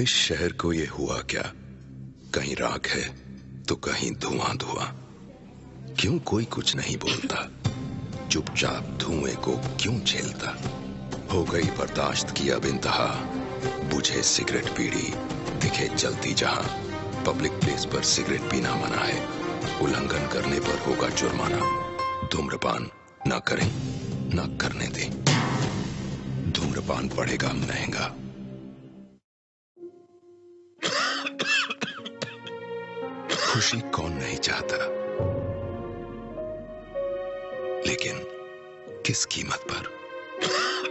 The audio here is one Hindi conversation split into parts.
इस शहर को ये हुआ क्या? कहीं राख है तो कहीं धुआं धुआं। क्यों कोई कुछ नहीं बोलता? चुपचाप धुएं को क्यों झेलता? हो गई बर्दाश्त की अब इंतहा। बुझे सिगरेट बीड़ी दिखे जलती जहां। पब्लिक प्लेस पर सिगरेट पीना मना है। उल्लंघन करने पर होगा जुर्माना। धूम्रपान ना करें, ना करने दें। धूम्रपान पड़ेगा महंगा। खुशी कौन नहीं चाहता, लेकिन किस कीमत पर?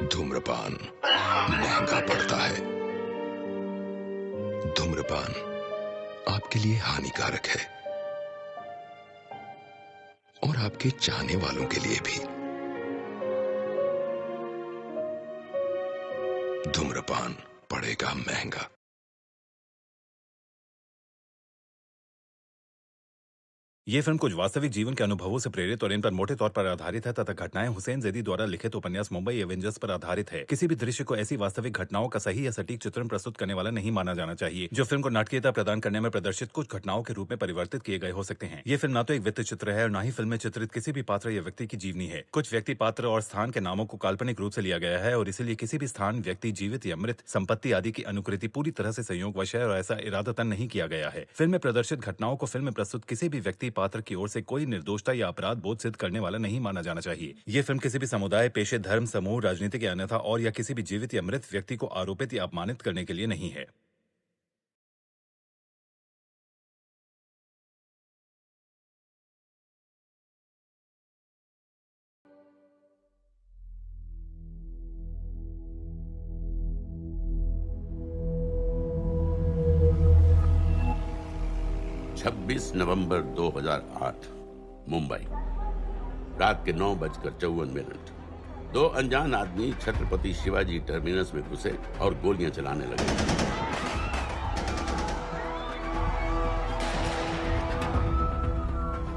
धूम्रपान महंगा पड़ता है। धूम्रपान आपके लिए हानिकारक है और आपके चाहने वालों के लिए भी। धूम्रपान पड़ेगा महंगा। ये फिल्म कुछ वास्तविक जीवन के अनुभवों से प्रेरित और इन पर मोटे तौर पर आधारित है तथा घटनाएं हुसैन जैदी द्वारा लिखित उपन्यास मुंबई एवेंजर्स पर आधारित है। किसी भी दृश्य को ऐसी वास्तविक घटनाओं का सही या सटीक चित्रण प्रस्तुत करने वाला नहीं माना जाना चाहिए, जो फिल्म को नाटकीयता प्रदान करने में प्रदर्शित कुछ घटनाओं के रूप में परिवर्तित किए गए हो सकते हैं। ये फिल्म न तो एक वित्त चित्र है और न ही फिल्म में चित्रित किसी भी पात्र या व्यक्ति की जीवनी है। कुछ व्यक्ति, पात्र और स्थान के नामों को काल्पनिक रूप से लिया गया है और इसीलिए किसी भी स्थान, व्यक्ति, जीवित या मृत, संपत्ति आदि की अनुकृति पूरी तरह से संयोगवश है और ऐसा इरादतन नहीं किया गया है। फिल्म में प्रदर्शित घटनाओं को फिल्म में प्रस्तुत किसी भी व्यक्ति, पात्र की ओर से कोई निर्दोषता या अपराध बोध सिद्ध करने वाला नहीं माना जाना चाहिए। ये फिल्म किसी भी समुदाय, पेशे, धर्म, समूह, राजनीतिक या अन्यथा और या किसी भी जीवित या मृत व्यक्ति को आरोपित या अपमानित करने के लिए नहीं है। नवंबर 2008 मुंबई, रात के 9:54। दो अनजान आदमी छत्रपति शिवाजी टर्मिनस में घुसे और गोलियां चलाने लगे।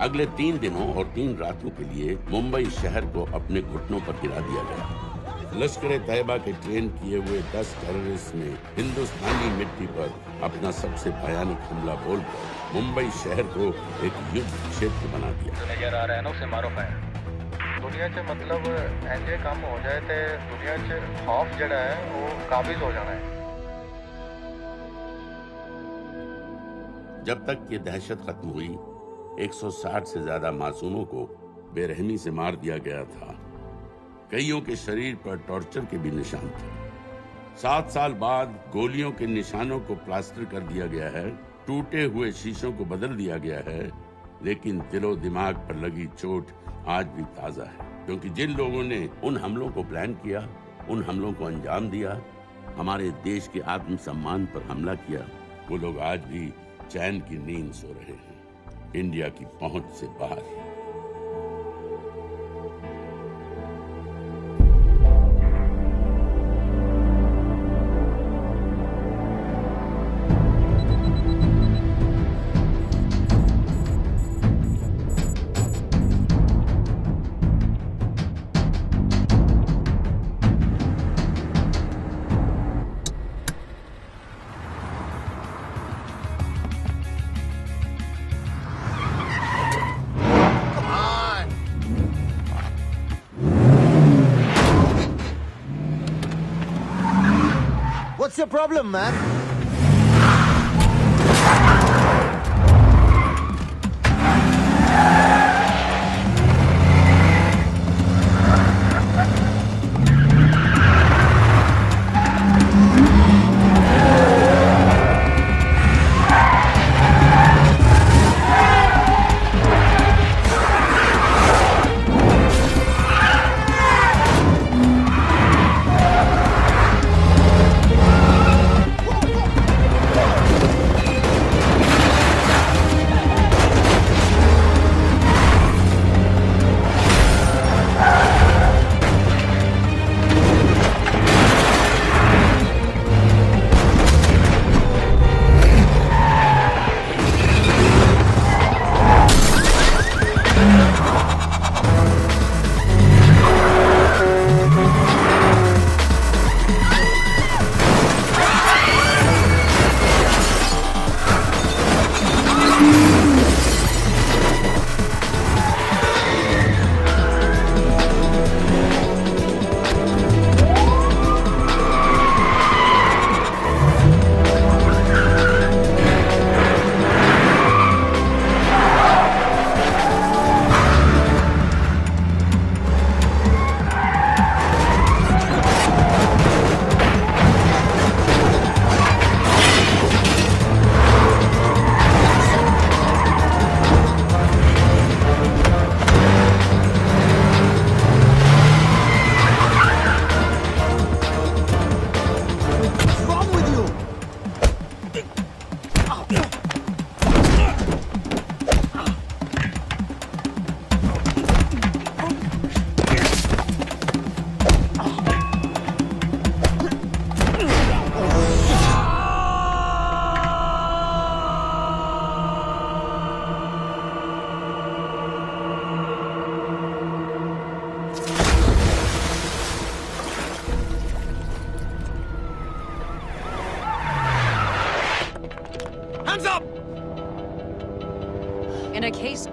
अगले 3 दिनों और 3 रातों के लिए मुंबई शहर को अपने घुटनों पर गिरा दिया गया। लश्कर तैयबा के ट्रेन किए हुए 10 टेररिस्ट ने हिंदुस्तानी मिट्टी पर अपना सबसे भयानक हमला बोलकर मुंबई शहर को एक युद्ध क्षेत्र बना दिया। जो नजर आ रहा है ना, उसे मारो फायर। दुनिया च मतलब ऐसे काम हो जाए तो दुनिया च खौफ जड़ा है वो काबिज हो जाना है। जब तक ये दहशत खत्म हुई, 160 से ज्यादा मासूमों को बेरहमी से मार दिया गया था। कईयों के शरीर पर टॉर्चर के भी निशान थे। 7 साल बाद गोलियों के निशानों को प्लास्टर कर दिया गया है, टूटे हुए शीशों को बदल दिया गया है, लेकिन दिलो दिमाग पर लगी चोट आज भी ताजा है। क्योंकि जिन लोगों ने उन हमलों को प्लान किया, उन हमलों को अंजाम दिया, हमारे देश के आत्मसम्मान पर हमला किया, वो लोग आज भी चैन की नींद सो रहे हैं, इंडिया की पहुंच से बाहर। What's your problem, man?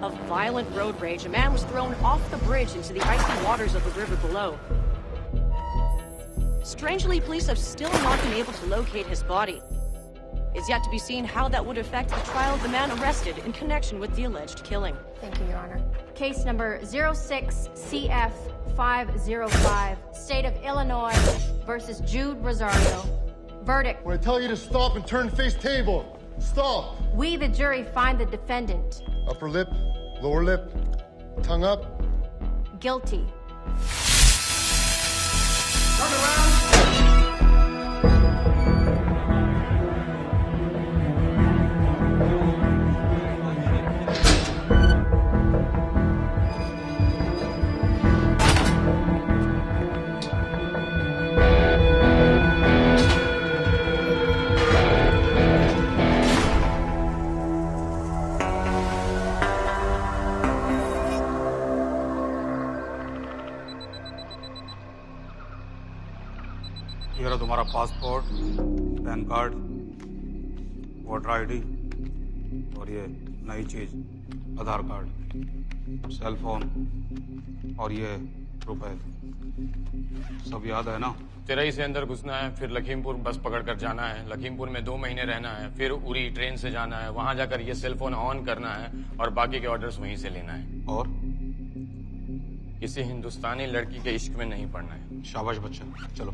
of violent road rage, a man was thrown off the bridge into the icy waters of the river below. Strangely, police have still not been able to locate his body. It's yet to be seen how that would affect the trial of the man arrested in connection with the alleged killing. Thank you, Your Honor. Case number 06-CF-505, State of Illinois versus Jude Rosario. Verdict. When I tell you to stop and turn face table, stop. We, the jury, find the defendant Upper lip, lower lip, tongue up. guilty. Turn around. ये रहा तुम्हारा passport, pan card, voter ID और ये नई चीज आधार कार्ड, सेल फोन और ये रुपए। सब याद है ना? तिरई से अंदर घुसना है, फिर लखीमपुर बस पकड़कर जाना है, लखीमपुर में 2 महीने रहना है, फिर उरी ट्रेन से जाना है, वहां जाकर ये सेल फोन ऑन करना है और बाकी के ऑर्डर्स वहीं से लेना है। और किसी हिंदुस्तानी लड़की के इश्क में नहीं पड़ना है। शाबाश बच्चा, चलो।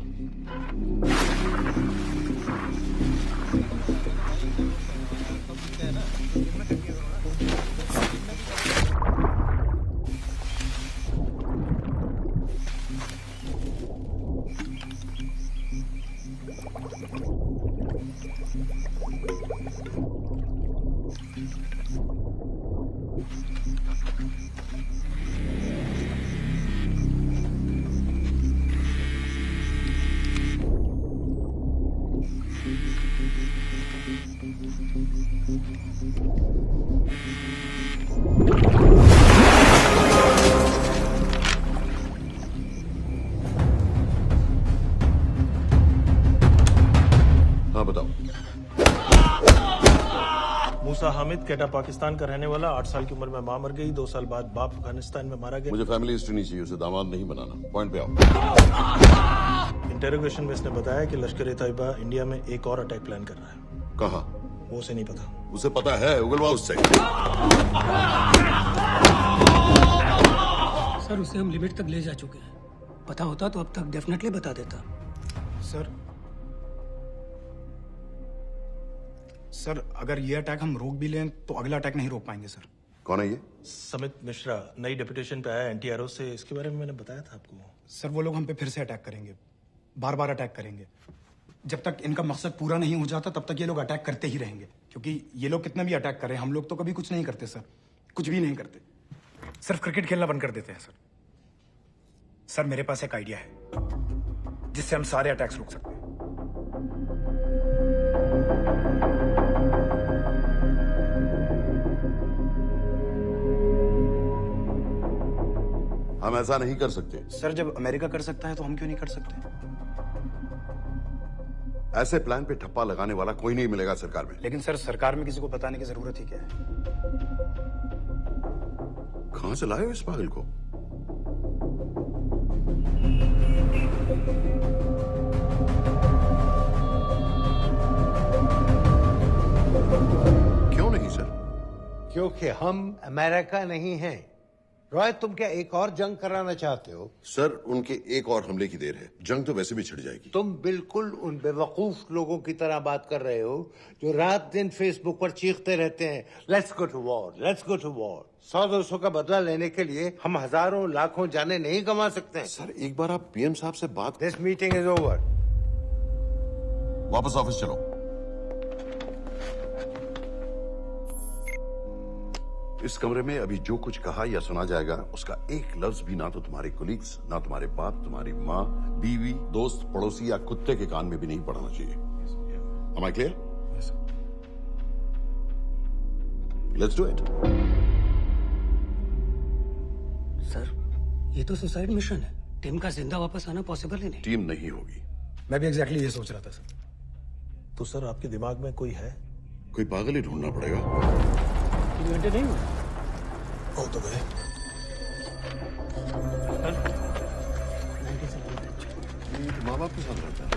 हाँ बताओ। मूसा हामिद, केटा पाकिस्तान का रहने वाला, 8 साल की उम्र में मां मर गई, 2 साल बाद बाप अफगानिस्तान में मारा गया। मुझे फैमिली हिस्ट्री नहीं चाहिए, उसे दामाद नहीं बनाना। पॉइंट पे आओ। इंटेरोगेशन में इसने बताया कि लश्कर ए तैयबा इंडिया में एक और अटैक प्लान कर रहा है। कहाँ? वो उसे नहीं पता। उसे पता है, उगलवा उससे। सर, उसे हम लिमिट तक ले जा चुके हैं। पता होता तो अब तक डेफिनेटली बता देता। सर, अगर ये अटैक हम रोक भी लें तो अगला अटैक नहीं रोक पाएंगे सर। कौन है ये? समित मिश्रा, नई डेपुटेशन पे आया एंटी-एरो से। इसके बारे में मैंने बताया था आपको। सर, वो लोग हम पे फिर से अटैक करेंगे, बार बार अटैक करेंगे। जब तक इनका मकसद पूरा नहीं हो जाता तब तक ये लोग अटैक करते ही रहेंगे, क्योंकि ये लोग कितना भी अटैक करें, हम लोग तो कभी कुछ नहीं करते सर, कुछ भी नहीं करते। सिर्फ क्रिकेट खेलना बंद कर देते हैं सर। सर, मेरे पास एक आइडिया है जिससे हम सारे अटैक्स रोक सकते हैं। हम ऐसा नहीं कर सकते। सर, जब अमेरिका कर सकता है तो हम क्यों नहीं कर सकते? ऐसे प्लान पे ठप्पा लगाने वाला कोई नहीं मिलेगा सरकार में। लेकिन सर, सरकार में किसी को बताने की जरूरत ही क्या है? कहां से लाए हो इस पागल को? क्यों नहीं सर? क्योंकि हम अमेरिका नहीं हैं। रॉय, तुम क्या एक और जंग कराना चाहते हो? सर, उनके एक और हमले की देर है, जंग तो वैसे भी छिड़ जाएगी। तुम बिल्कुल उन बेवकूफ लोगों की तरह बात कर रहे हो जो रात दिन फेसबुक पर चीखते रहते हैं, let's go to war, let's go to war. 100-200 का बदला लेने के लिए हम हजारों लाखों जाने नहीं कमा सकते। सर, एक बार आप पीएम साहब से बात। This meeting is over. वापस ऑफिस चलो। इस कमरे में अभी जो कुछ कहा या सुना जाएगा उसका एक लफ्ज भी ना तो तुम्हारे कोलीग्स, ना तुम्हारे बाप, तुम्हारी माँ, बीवी, दोस्त, पड़ोसी या कुत्ते के कान में भी नहीं पड़ना चाहिए। Am I clear? Yes, sir. Let's do it. Sir, ये तो सुसाइड मिशन है। टीम का जिंदा वापस आना पॉसिबल ही नहीं। टीम नहीं होगी। मैं भी एग्जैक्टली ये सोच रहा था सर। तो सर, आपके दिमाग में कोई है? कोई पागल ही ढूंढना पड़ेगा। 3 घंटे नहीं हुए। हो तो गए। माँ बाप के साथ रहता है?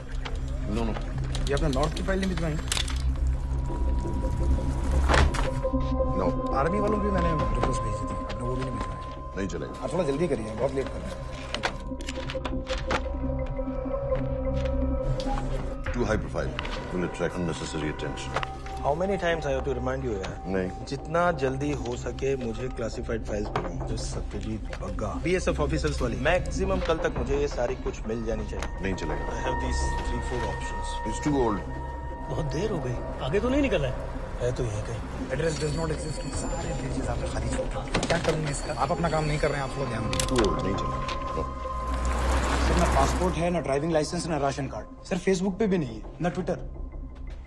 नो नो, ये अपना नॉर्थ की फाइल नहीं भिजवाई? नो। आर्मी वालों की मैंने रिक्वेस्ट भेजी थी, आपने वो भी नहीं भिजवाई। नहीं चलेगा। आप थोड़ा जल्दी करिए, बहुत लेट कर रहे हैं। Too high profile. Will attract unnecessary attention. How many times I have to remind you यार? नहीं। जितना जल्दी हो सके मुझे क्लासिफाइड फाइल्स बनाओ। जो सत्यजीत बग्गा BSF ऑफिसर्स वाली, मैक्सिमम कल तक मुझे ये सारी कुछ मिल जानी चाहिए। नहीं चलेगा। I have these 3-4 options. It's too old. बहुत देर हो गई, आगे तो नहीं निकला है तो यही कहीं। एड्रेस डज नॉट एग्जिस्ट, सारे पेजेस आपने खाली छोड़। क्या करूंगी इसका? आप अपना काम नहीं कर रहे हैं, आप लोग ध्यान दीजिए। Too old, नहीं चलेगा। सर ना पासपोर्ट है, ना ड्राइविंग लाइसेंस, ना राशन कार्ड। सर फेसबुक पे भी नहीं है, ना ट्विटर।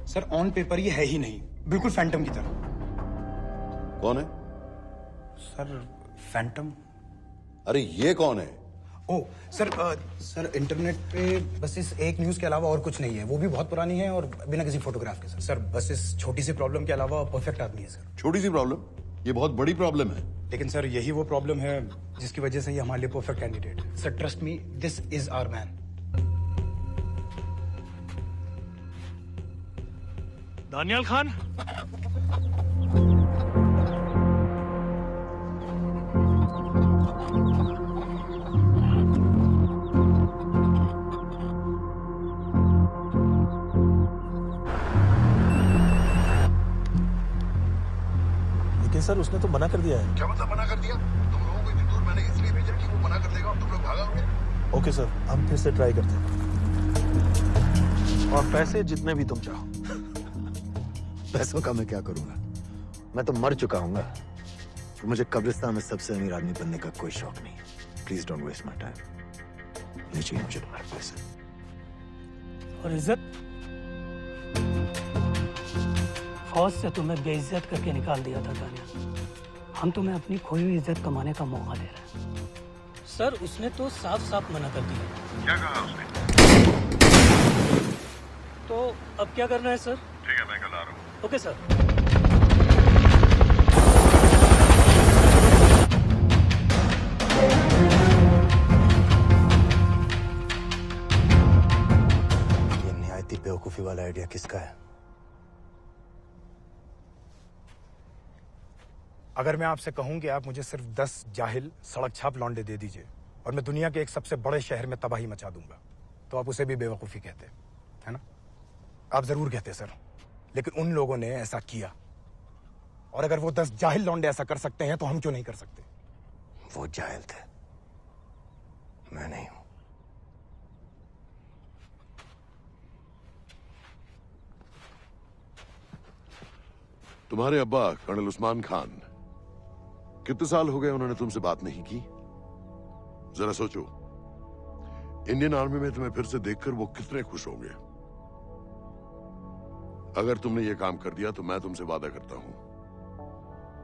सर ऑन पेपर ये है ही नहीं, बिल्कुल फैंटम की तरह। कौन है? Sir Phantom. अरे ये कौन है? ओ सर, सर इंटरनेट पे बस इस एक न्यूज के अलावा और कुछ नहीं है, वो भी बहुत पुरानी है और बिना किसी फोटोग्राफ के। सर बस इस छोटी सी प्रॉब्लम के अलावा परफेक्ट आदमी है सर। छोटी सी प्रॉब्लम? ये बहुत बड़ी प्रॉब्लम है। लेकिन सर यही वो प्रॉब्लम है जिसकी वजह से ये हमारे लिए परफेक्ट कैंडिडेट है। Sir trust me, this is our man. Daniyal Khan, लेकिन सर उसने तो मना कर दिया है। क्या मतलब मना कर दिया? तुम लोगों को इतनी दूर मैंने इसलिए भेजा कि वो मना कर देगा और तुम लोग भागोगे। ओके सर, हम फिर से ट्राई करते हैं। और पैसे जितने भी तुम चाहो। पैसों का मैं क्या करूंगा? मैं तो मर चुका हूँ। तो मुझे कब्रिस्तान में सबसे अमीर आदमी बनने का कोई शौक नहीं। Please don't waste my time. नहीं चाहिए मुझे तुम्हारे पैसे। और इज्जत? फौज से तुम्हें बेइज्जत करके निकाल दिया था दानिया। हम तुम्हें अपनी खोई हुई इज्जत कमाने का मौका दे रहे हैं। सर उसने तो साफ साफ मना कर दिया। क्या कहा उसने? तो अब क्या करना है सर? ठीक है, मैं कल आ रहा हूँ। Okay sir. ये निहायती बेवकूफी वाला आइडिया किसका है? अगर मैं आपसे कहूं कि आप मुझे सिर्फ 10 जाहिल सड़क छाप लौंडे दे दीजिए और मैं दुनिया के एक सबसे बड़े शहर में तबाही मचा दूंगा, तो आप उसे भी बेवकूफी कहते है ना? आप जरूर कहते सर, लेकिन उन लोगों ने ऐसा किया। और अगर वो 10 जाहिल लौंडे ऐसा कर सकते हैं तो हम क्यों नहीं कर सकते? वो जाहिल थे, मैं नहीं हूं। तुम्हारे अब्बा कर्नल उस्मान खान, कितने साल हो गए उन्होंने तुमसे बात नहीं की? जरा सोचो, इंडियन आर्मी में तुम्हें फिर से देखकर वो कितने खुश होंगे। अगर तुमने ये काम कर दिया तो मैं तुमसे वादा करता हूं,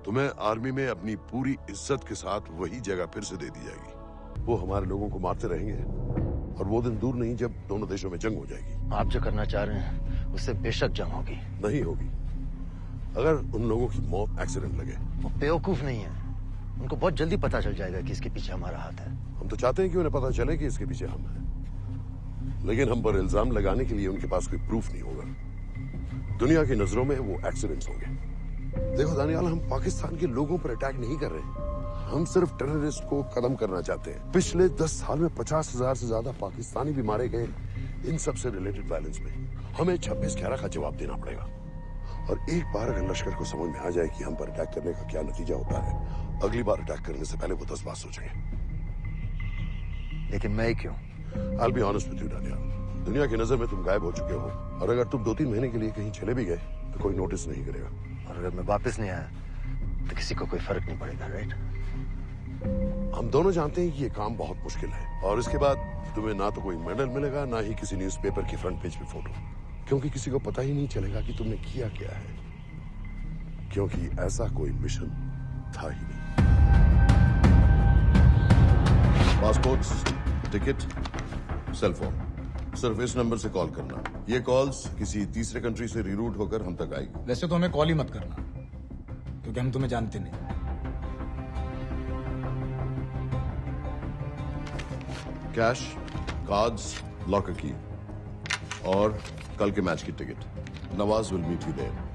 तुम्हें आर्मी में अपनी पूरी इज्जत के साथ वही जगह फिर से दे दी जाएगी। वो हमारे लोगों को मारते रहेंगे और वो दिन दूर नहीं जब दोनों देशों में जंग हो जाएगी। आप जो करना चाह रहे हैं उससे बेशक जंग होगी। नहीं होगी अगर उन लोगों की मौत एक्सीडेंट लगे। वो बेवकूफ नहीं है, उनको बहुत जल्दी पता चल जाएगा कि इसके पीछे हमारा हाथ है। हम तो चाहते हैं कि उन्हें पता चले कि इसके पीछे हम हैं, लेकिन हम पर इल्जाम लगाने के लिए उनके पास कोई प्रूफ नहीं होगा। दुनिया की नजरों में वो एक्सीडेंट्स होंगे। देखो दानियाल, हम पाकिस्तान के लोगों पर अटैक नहीं कर रहे, हम सिर्फ टेररिस्ट को खत्म करना चाहते हैं। पिछले 10 साल में 50,000 से ज्यादा पाकिस्तानी भी मारे गए इन सब से रिलेटेड वायलेंस में। हमें 26/11 का जवाब देना पड़ेगा। और एक बार अगर लश्कर को समझ में आ जाए कि हम पर अटैक करने का क्या नतीजा होता है, अगली बार अटैक करने से पहले वो 10 बार सोचेंगे। लेकिन मैं क्यों? I'll be honest with you, Daniyal, दुनिया की नजर में तुम गायब हो चुके हो, और अगर तुम 2-3 महीने के लिए कहीं चले भी गए तो कोई नोटिस नहीं करेगा। और अगर मैं वापस नहीं आया तो किसी को कोई फर्क नहीं पड़ेगा, राइट? हम दोनों जानते हैं कि ये काम बहुत मुश्किल है, और इसके बाद तुम्हें ना तो कोई मेडल मिलेगा, ना ही किसी न्यूज़पेपर की फ्रंट पेज पे फोटो, क्योंकि किसी को पता ही नहीं चलेगा कि तुमने किया क्या है, क्योंकि ऐसा कोई मिशन था ही नहीं। पासपोर्ट, टिकट, सेल फोन, सिर्फ इस नंबर से कॉल करना। ये कॉल्स किसी तीसरे कंट्री से रीरूट होकर हम तक आएगी। वैसे तो हमें कॉल ही मत करना, क्योंकि हम तुम्हें जानते नहीं। कैश, कार्ड्स, लॉकर की और कल के मैच की ticket. Nawaz will meet you there.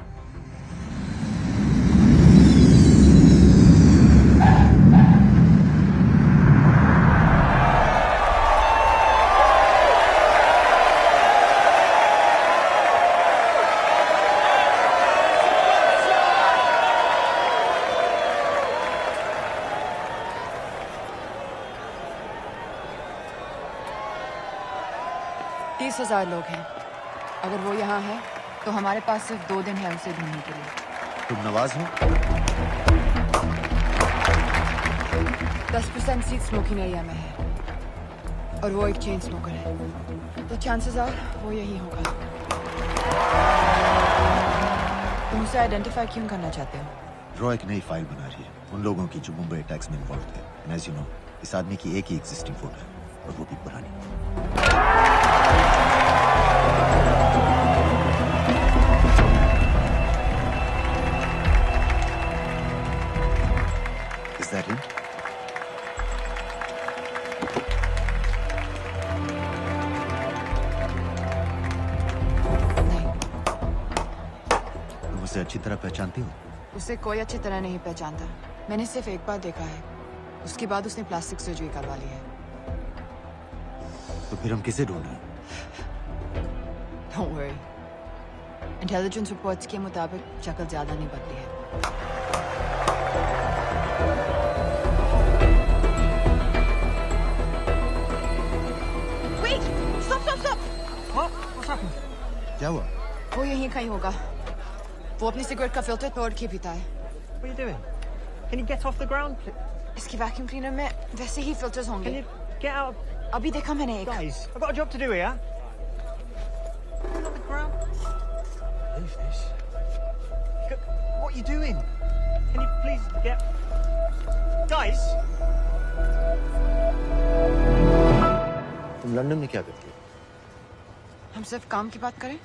लोग हैं। अगर वो यहाँ है तो हमारे पास सिर्फ 2 दिन है उसे ढूंढने के लिए। तुम नवाज हो? 10% सीट स्मोकिंग एरिया में है और वो एक चेन स्मोकर है, तो चांसेस आर वो यही होगा। तुम उसे आइडेंटिफाई क्यों करना चाहते हो? रॉ एक नई फाइल बना रही है उन लोगों की जो मुंबई अटैक्स में इन्वॉल्व थे। एंड एज यू नो, इस आदमी की एक ही एग्जिस्टिंग फोन है और वो भी पुरानी। Is that him? नहीं। तुम उसे अच्छी तरह पहचानती हो? उसे कोई अच्छी तरह नहीं पहचानता। मैंने सिर्फ एक बार देखा है, उसके बाद उसने प्लास्टिक सर्जरी करवा ली है। तो फिर हम किसे ढूंढ रहे हैं? Don't worry. इंटेलिजेंस रिपोर्ट्स के मुताबिक शक्ल ज्यादा नहीं बदली है। Wait! Stop! Stop! Stop! What's happened? क्या हुआ? वो यहीं कहीं होगा। वो अपनी सिगरेट का फिल्टर तोड़ के पीता है। What are you doing? Can you get off the ground, please? इसकी वैक्यूम क्लीनर में वैसे ही फिल्टर्स होंगे। Can you get out? अभी देखा मैंने एक। Guys, I've got a job to do here. Get off the ground. Leave this. What are you doing? Can you please get... Guys! तुम लंदन में क्या करती हो? हम सिर्फ काम की बात करें?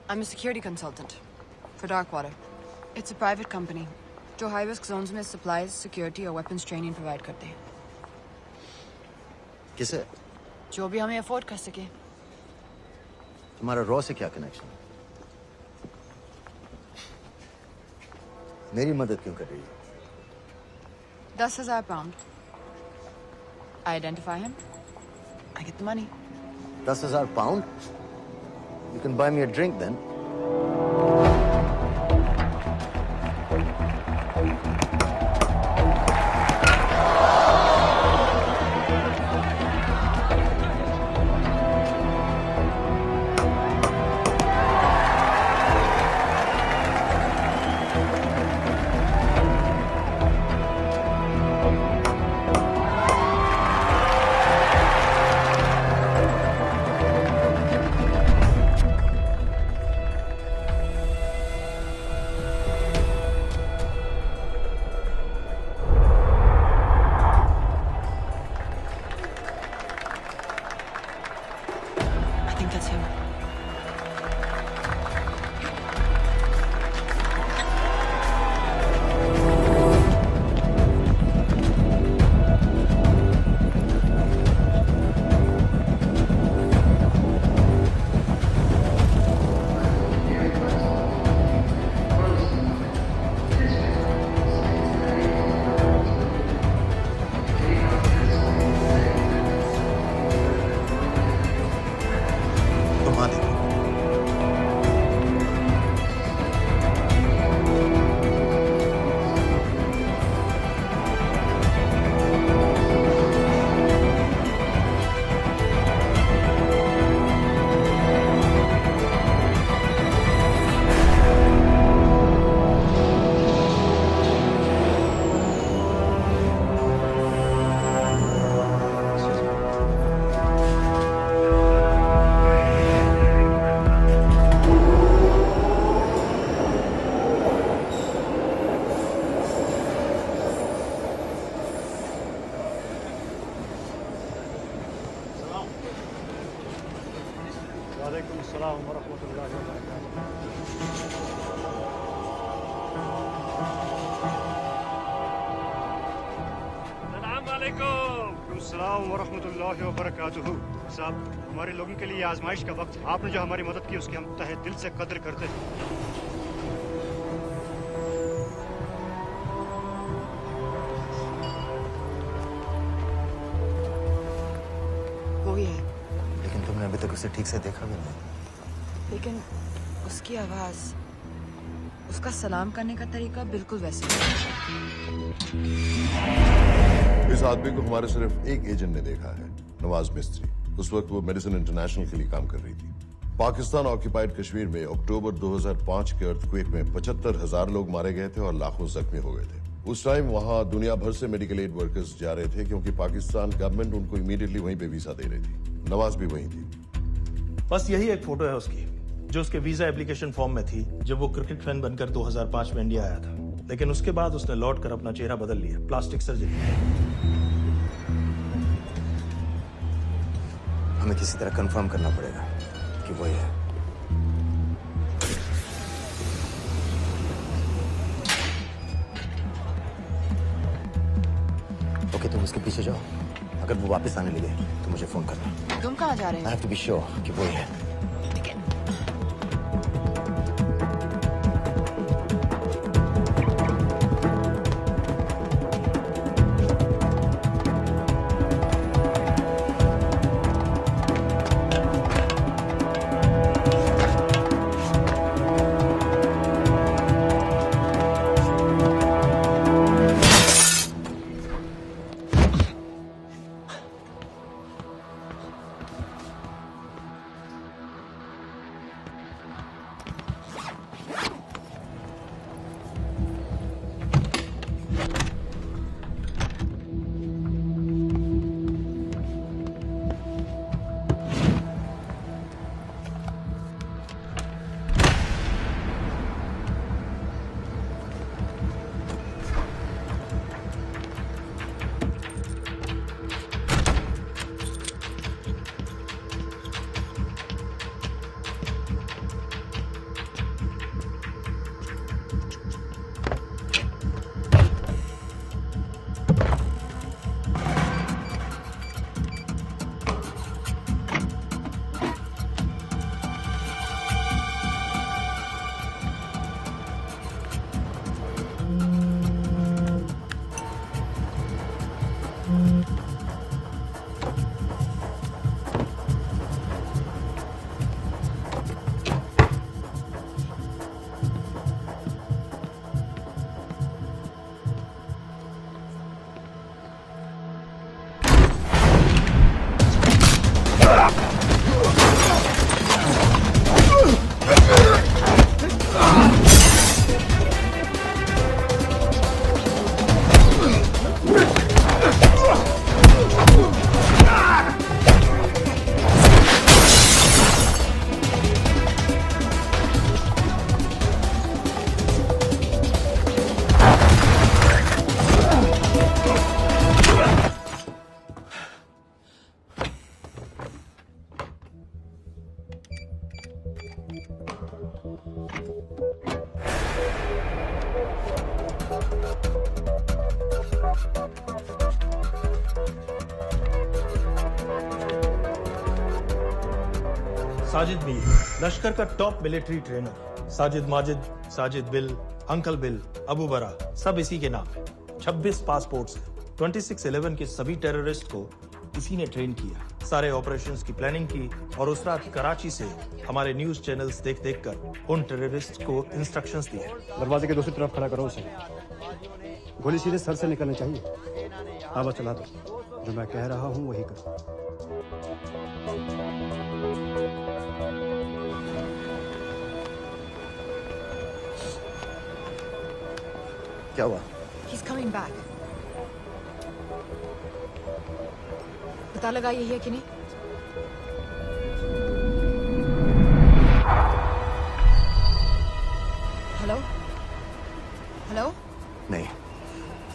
I'm a security consultant for Darkwater. It's a private company जो high risk zones में supplies, security और weapons training provide करते हैं। किसे? जो भी हमें अफोर्ड कर सके। तुम्हारा रॉ से क्या कनेक्शन है? मेरी मदद क्यों कर रही हो? 10,000 pound. I identify him. I get the money. 10,000 pound? You can buy me a drink then. Assalamualaikum warahmatullahi wabarakatuh. अस्सलाम वरहमतुल्लाहि वबरकातुहू। साहब, हमारे लोगों के लिए आजमाइश का वक्त है। आपने जो हमारी मदद की उसकी हम तहे दिल से कदर करते हैं। वो ही है, लेकिन तुमने अभी तक उसे ठीक से देखा भी नहीं। लेकिन उसकी आवाज, उसका सलाम करने का तरीका बिल्कुल वैसे ही है। इस आदमी को हमारे सिर्फ एक एजेंट ने देखा है, नवाज मिस्त्री। उस वक्त वो मेडिसिन इंटरनेशनल के लिए काम कर रही थी। पाकिस्तान ऑक्यूपाइड कश्मीर में अक्टूबर 2005 के अर्थक्वेक में 75,000 लोग मारे गए थे और लाखों जख्मी हो गए थे। उस टाइम वहां दुनिया भर से मेडिकल एड वर्कर्स जा रहे थे क्योंकि पाकिस्तान गवर्नमेंट उनको इमीडिएटली वहीं पे वीजा दे रही थी। नवाज भी वहीं थी। बस यही एक फोटो है उसकी, जो उसके वीजा एप्लीकेशन फॉर्म में थी जब वो क्रिकेट फैन बनकर 2005 में इंडिया आया था। लेकिन उसके बाद उसने लौट कर अपना चेहरा बदल लिया, प्लास्टिक सर्जरी। हमें किसी तरह कंफर्म करना पड़ेगा कि वो ही है। ओके, तुम उसके पीछे जाओ। अगर वो वापस आने लगे तो मुझे फोन करना। तुम कहाँ जा रहे I have to be sure कि वो ही है। साजिद मीर, लश्कर का top military trainer. Sajid Majid, Sajid bill, uncle bill, Abu बरा, सब इसी के नाम है। 26 पासपोर्ट्स हैं। 26/11 के सभी टेररिस्ट को इसी ने ट्रेन किया। सारे ऑपरेशंस की प्लानिंग की और उस रात कराची से हमारे न्यूज चैनल्स देख देख कर उन टेररिस्ट को इंस्ट्रक्शंस दिए। दरवाजे के दूसरी तरफ खड़ा करो उसे। गोली सीधे सर से निकलनी चाहिए। हाँ बस चला दो। जो मैं कह रहा हूँ वही कर। क्या हुआ? He's coming back. पता लगा यही है कि नहीं? हेलो? हेलो? नहीं,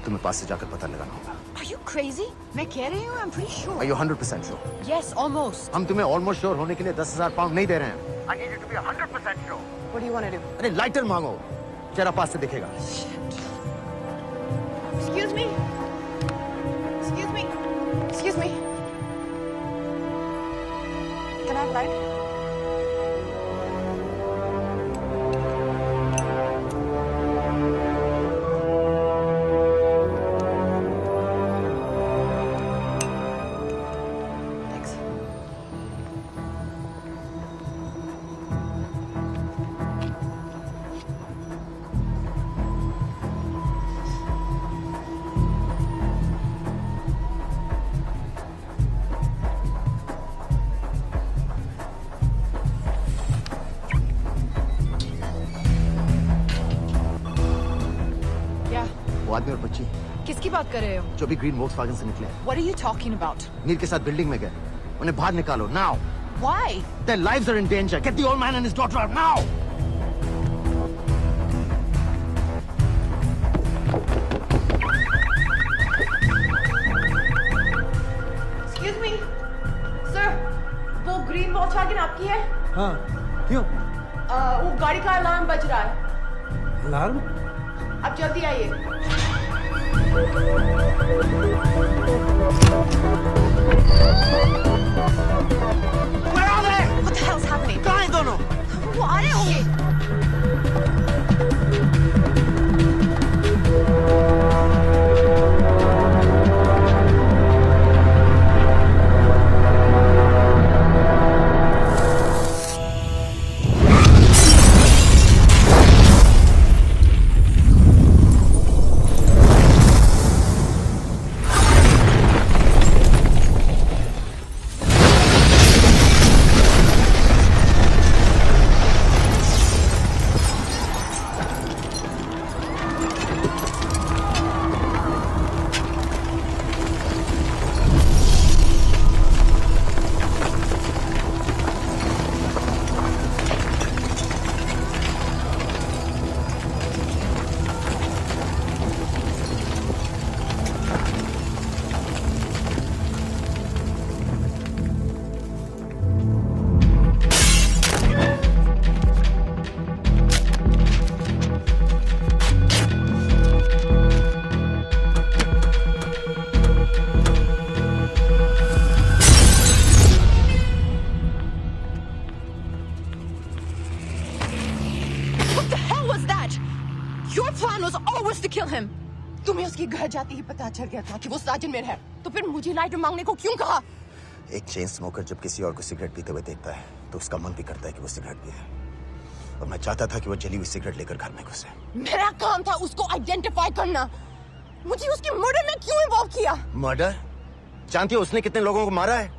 तुम्हें पास से जाकर पता लगाना होगा। Are you crazy? मैं कह रही हूँ, I'm pretty sure. Are you 100% sure? Yes, almost. हम तुम्हें ऑलमोस्ट श्योर होने के लिए 10,000 पाउंड नहीं दे रहे हैं। I need you to be 100% sure. What do you want to do? अरे लाइटर मांगो, चेहरा पास से दिखेगा। Excuse me? Excuse me. Excuse me. Can I have light? आदमी और बच्ची किसकी बात कर रहे हो? जो भी ग्रीन वोक्सवैगन से निकले। What are you talking about? नील के साथ बिल्डिंग में गए। उन्हें बाहर निकालो now. Why? Their lives are in danger. Get the old man and his daughter out now. Excuse me, sir. वो ग्रीन वोक्सवैगन आपकी है? हाँ, क्यों? वो गाड़ी का अलार्म बज रहा है। अलार्म? आप जल्दी आइए। Where are they? What the hell's happening? कहाँ हैं दोनों? वो आ रहे होंगे। तुम्हें उसके घर जाते ही पता चल गया था कि वो साजन में है, तो फिर मुझे लाइटर मांगने को क्यों कहा? एक चेन स्मोकर जब किसी और को सिगरेट पीते हुए देखता है तो उसका मन भी करता है कि वो सिगरेट पिए, और मैं चाहता था कि वो जली हुई सिगरेट लेकर घर में घुसे। मेरा काम था उसको आइडेंटिफाई करना। मुझे उसके मर्डर में क्यों इन्वॉल्व किया? मर्डर? जानती हो उसने कितने लोगों को मारा है?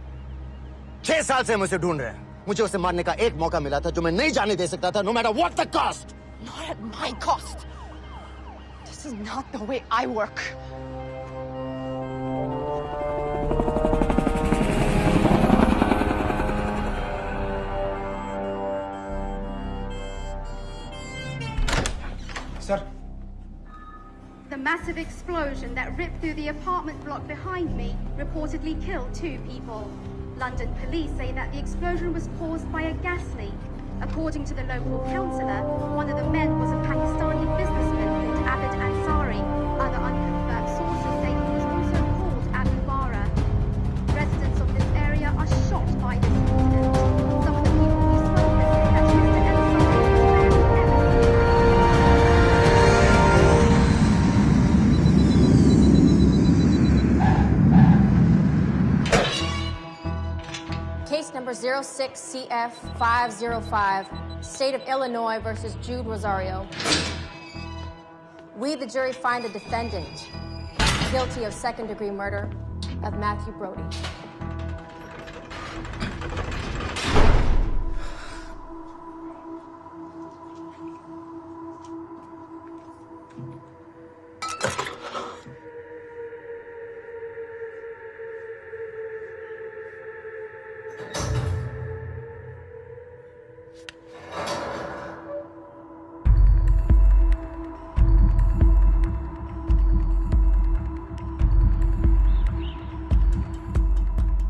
6 साल से हम उसे ढूंढ रहे हैं। मुझे उसे मारने का एक मौका मिला था जो मैं नहीं जाने दे सकता था, no matter what the cost. Not at my cost. This is not the way I work. Sir. The massive explosion that ripped through the apartment block behind me reportedly killed 2 people. London police say that the explosion was caused by a gas leak. According to the local councillor, one of the men was a Pakistani businessman called Abid Ansari. Other unconfirmed sources say he was also called Abu Bara. Residents of this area are shocked by this incident. Some of the people we spoke with say that Mr. Ansari was rarely Case number 06CF505, State of Illinois versus Jude Rosario. We, the jury, find the defendant guilty of second-degree murder of Matthew Brody.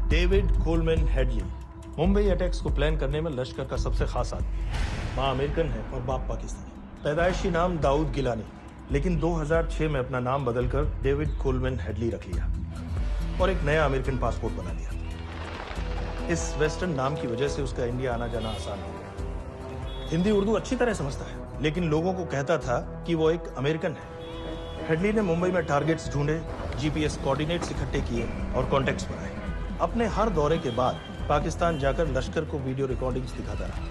David Coleman Headley Mumbai attacks को प्लान करने में लश्कर का सबसे खास आदमी। मां अमेरिकन है और बाप पाकिस्तानी। पैदाइशी नाम दाऊद गिलानी, लेकिन 2006 में अपना नाम बदलकर डेविड कोलमैन हेडली रख लिया। और एक नया अमेरिकन पासपोर्ट बना लिया। इस वेस्टर्न नाम की वजह से उसका इंडिया आना जाना आसान हो गया। हिंदी उर्दू अच्छी तरह समझता है, लेकिन लोगों को कहता था कि वो एक अमेरिकन है। हेडली ने मुंबई में टारगेट्स ढूंढे, जीपीएस कोऑर्डिनेट्स इकट्ठे किए और कॉन्टेक्ट्स बनाए। अपने हर दौरे के बाद पाकिस्तान जाकर लश्कर को वीडियो रिकॉर्डिंग्स दिखाता रहा,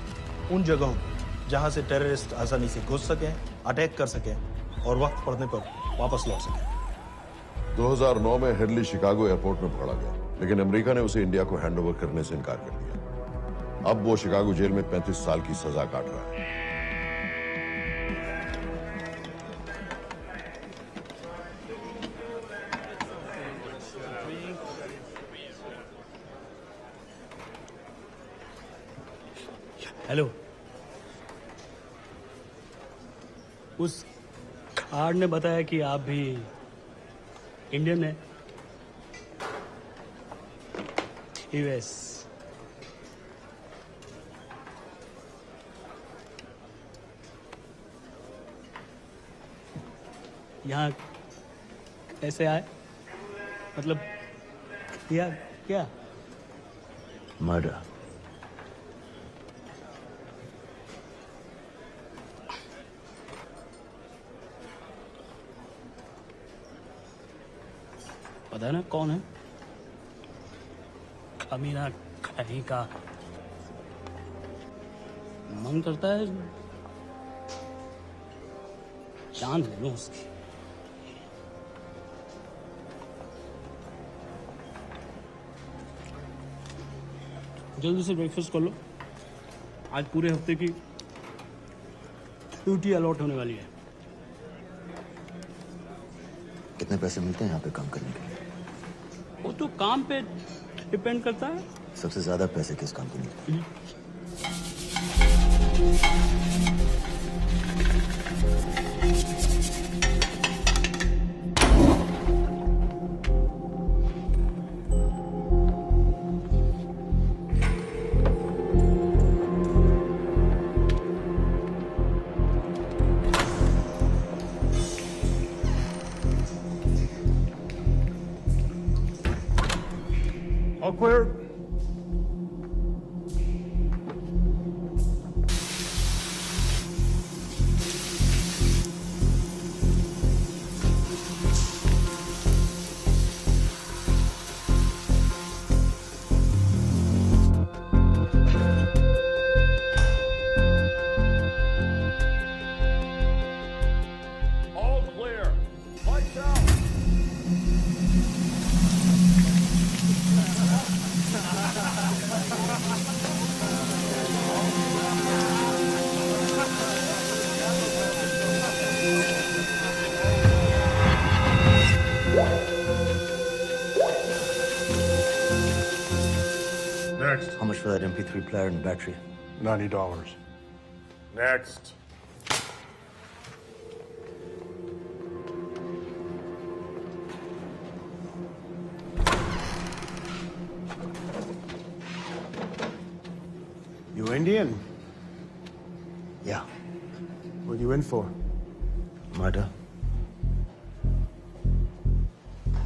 उन जगहों जहां से टेररिस्ट आसानी से घुस सकें, अटैक कर सकें और वक्त पड़ने पर वापस लौट सकें। 2009 में हेडली शिकागो एयरपोर्ट में पकड़ा गया, लेकिन अमेरिका ने उसे इंडिया को हैंडओवर करने से इनकार कर दिया। अब वो शिकागो जेल में 35 साल की सजा काट रहा है। हेलो, उस कार्ड ने बताया कि आप भी इंडियन है। यूएस। यहाँ कैसे आए? मतलब किया क्या? मर्डर। पता ना कौन है? कमीना कहीं का। मन करता है जान ले लो उसकी। जल्दी से ब्रेकफास्ट कर लो, आज पूरे हफ्ते की ड्यूटी अलॉट होने वाली है। कितने पैसे मिलते हैं यहाँ पे काम करने के लिए? वो तो काम पे डिपेंड करता है। सबसे ज्यादा पैसे किस काम को मिलते हैं? All clear? All clear. Lights out. Next. How much for that MP3 player and battery? $90. Next. You Indian? Yeah. What are you in for? Murder.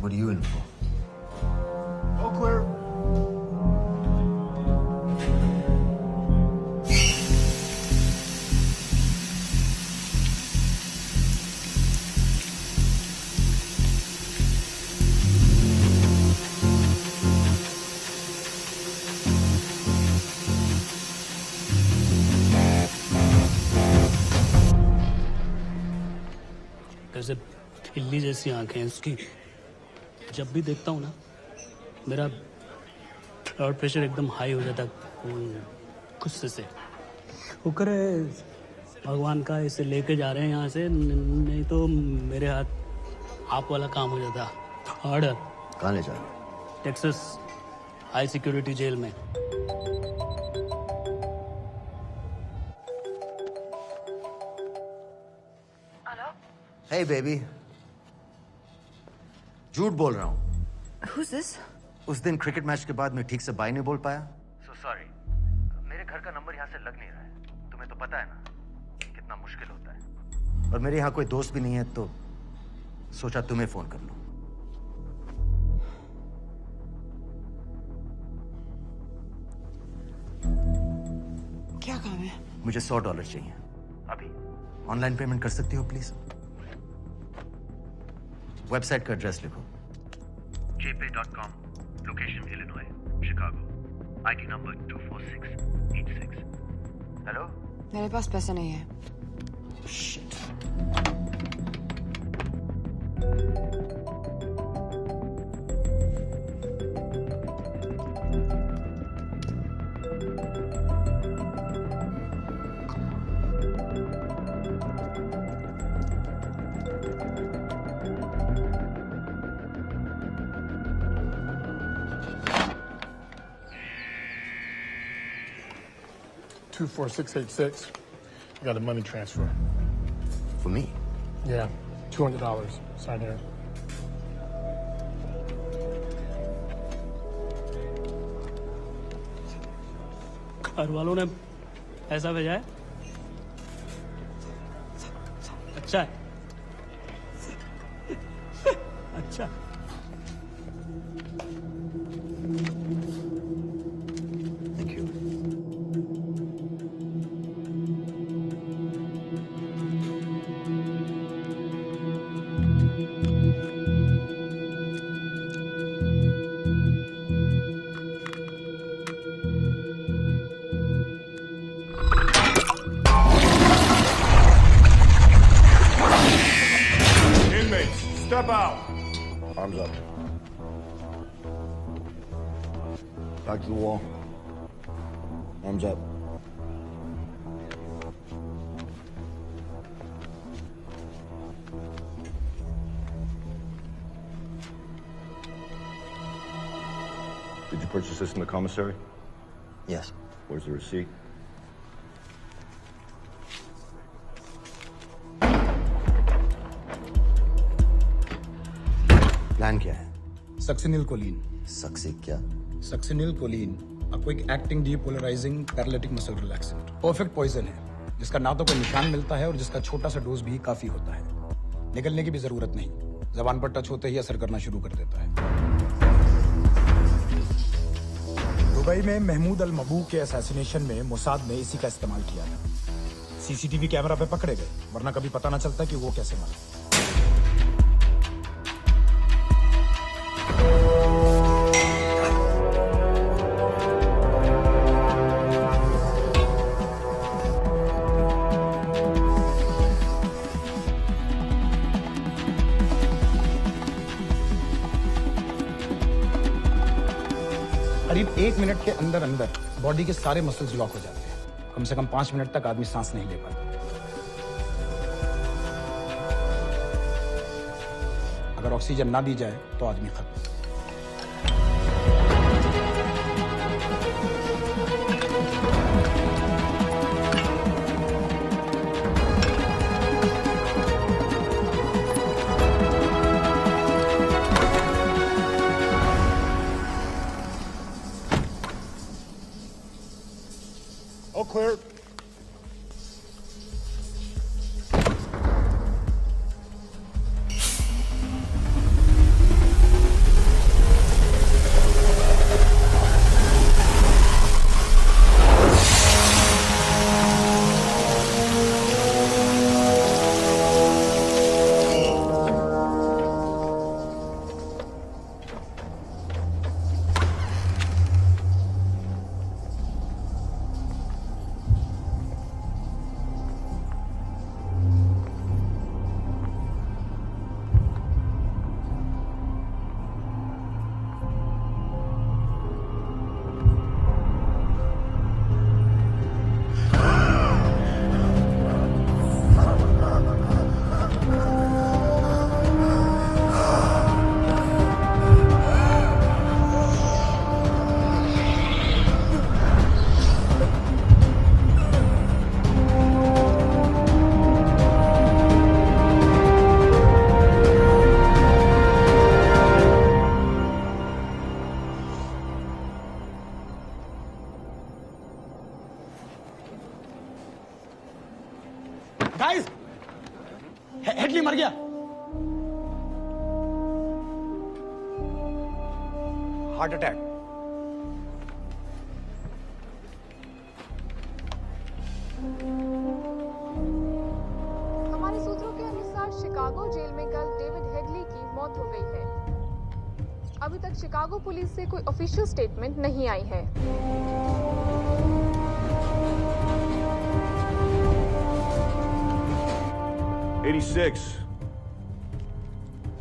What are you in for? All clear. कैसे खिल्ली जैसी आंखें हैं उसकी। जब भी देखता हूँ ना, मेरा ब्लड प्रेशर एकदम हाई हो जाता गुस्से से। शुक्र है भगवान का इसे लेके जा रहे हैं यहाँ से, नहीं तो मेरे हाथ आप वाला काम हो जाता। ऑर्डर। कहाँ ले जा रहे हो? टेक्सास हाई सिक्योरिटी जेल में। Hey baby. झूठ बोल रहा हूँ। Who's this? उस दिन क्रिकेट मैच के बाद मैं ठीक से बाय नहीं बोल पाया। So sorry. मेरे घर का नंबर यहाँ से लग नहीं रहा है। तुम्हें तो पता है ना कितना मुश्किल होता है। और मेरे यहाँ कोई दोस्त भी नहीं है, तो सोचा तुम्हें फोन कर लूं। मुझे $100 चाहिए अभी। ऑनलाइन पेमेंट कर सकती हो प्लीज? वेबसाइट का एड्रेस लिखो। jpay.com, location Illinois, Chicago, ID number 24686। Hello? मेरे पास पैसे नहीं है। Shit. $24686. I got a money transfer. For me? Yeah, $200. Sign here. घर वालों ने पैसा भेजा है? अच्छा है। अच्छा। Thank you. Inmates, step out. Arms up. Back to the wall. Arms up. Did you purchase this in the commissary? Yes. Where's the receipt? Plan क्या है? Succinyl choline. सक्सी क्या? Succinyl choline, a quick acting depolarizing paralytic muscle relaxant। Perfect poison है, जिसका ना तो कोई निशान मिलता है और जिसका छोटा सा डोज भी काफी होता है। निकलने की भी जरूरत नहीं, जबान पर टच होते ही असर करना शुरू कर देता है। दुबई में महमूद अल मबू के असैसिनेशन में मोसाद ने इसी का इस्तेमाल किया था। सीसीटीवी कैमरा पे पकड़े गए, वरना कभी पता ना चलता कि वो कैसे मरा। करीब 1 मिनट के अंदर अंदर बॉडी के सारे मसल्स लॉक हो जाते हैं। कम से कम 5 मिनट तक आदमी सांस नहीं ले पाता। अगर ऑक्सीजन ना दी जाए तो आदमी खत्म। All clear. गाइस, हेडली मर गया। Heart attack. हमारे सूत्रों के अनुसार शिकागो जेल में कल डेविड हेडली की मौत हो गई है। अभी तक शिकागो पुलिस से कोई ऑफिशियल स्टेटमेंट नहीं आई है।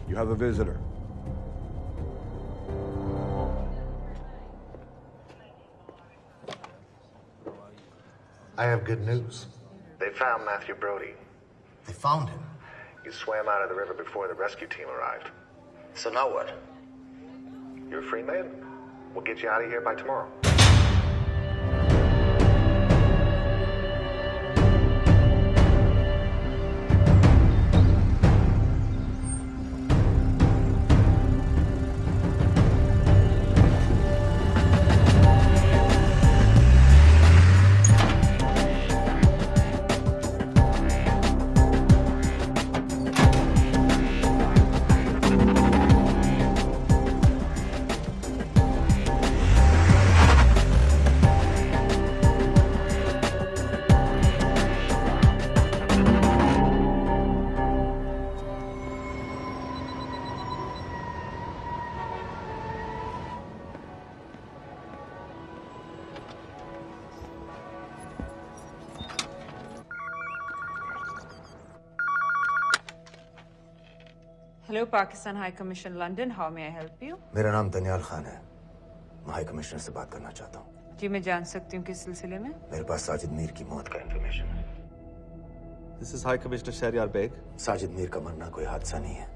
You have a visitor. I have good news. They found Matthew Brody. They found him. He swam out of the river before the rescue team arrived. So now what? You're a free man. We'll get you out of here by tomorrow. Hello, Pakistan High Commission, London. How may I help you? मेरा नाम दनियाल खान है। मैं हाई कमिश्नर से बात करना चाहता हूँ। जी मैं जान सकती हूँ किस सिलसिले में? मेरे पास साजिद मीर की मौत का इंफॉर्मेशन है। This is High Commissioner Shahryar Beg. Sajid Mir का मरना कोई हादसा नहीं है।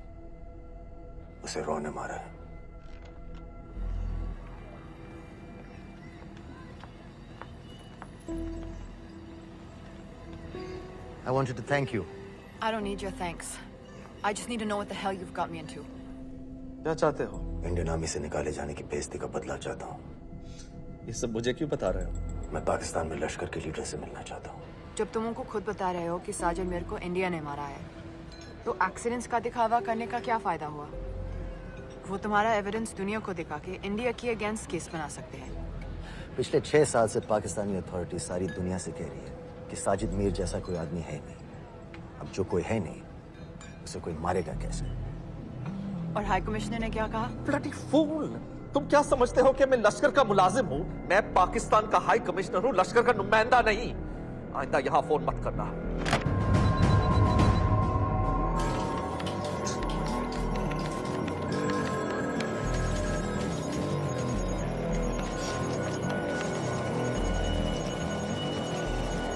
उसे रॉ ने मारा है। I wanted to thank you. I don't need your thanks. I just need to know what the hell you've got me into. क्या चाहते हो? इंडियन आर्मी से निकाले जाने की बेइज्जती का बदला चाहता हूँ। ये सब मुझे क्यों बता रहे हो? मैं पाकिस्तान में लश्कर के लीडर से मिलना चाहता हूँ। जब तुम उनको खुद बता रहे हो कि साजिद मीर को इंडिया ने मारा है, तो एक्सीडेंट्स का दिखावा करने का क्या फायदा हुआ? वो तुम्हारा एविडेंस दुनिया को दिखा के इंडिया की अगेंस्ट केस बना सकते हैं। पिछले 6 साल से पाकिस्तानी अथॉरिटी सारी दुनिया से कह रही है कि साजिद मीर जैसा कोई आदमी है नहीं। अब जो कोई है नहीं, उसे कोई मारेगा कैसे? और हाई कमिश्नर ने क्या कहा? Bloody fool! तुम क्या समझते हो कि मैं लश्कर का मुलाजिम हूँ? मैं पाकिस्तान का हाई कमिश्नर हूँ, लश्कर का नुमाइंदा नहीं। आइंदा यहाँ फोन मत करना।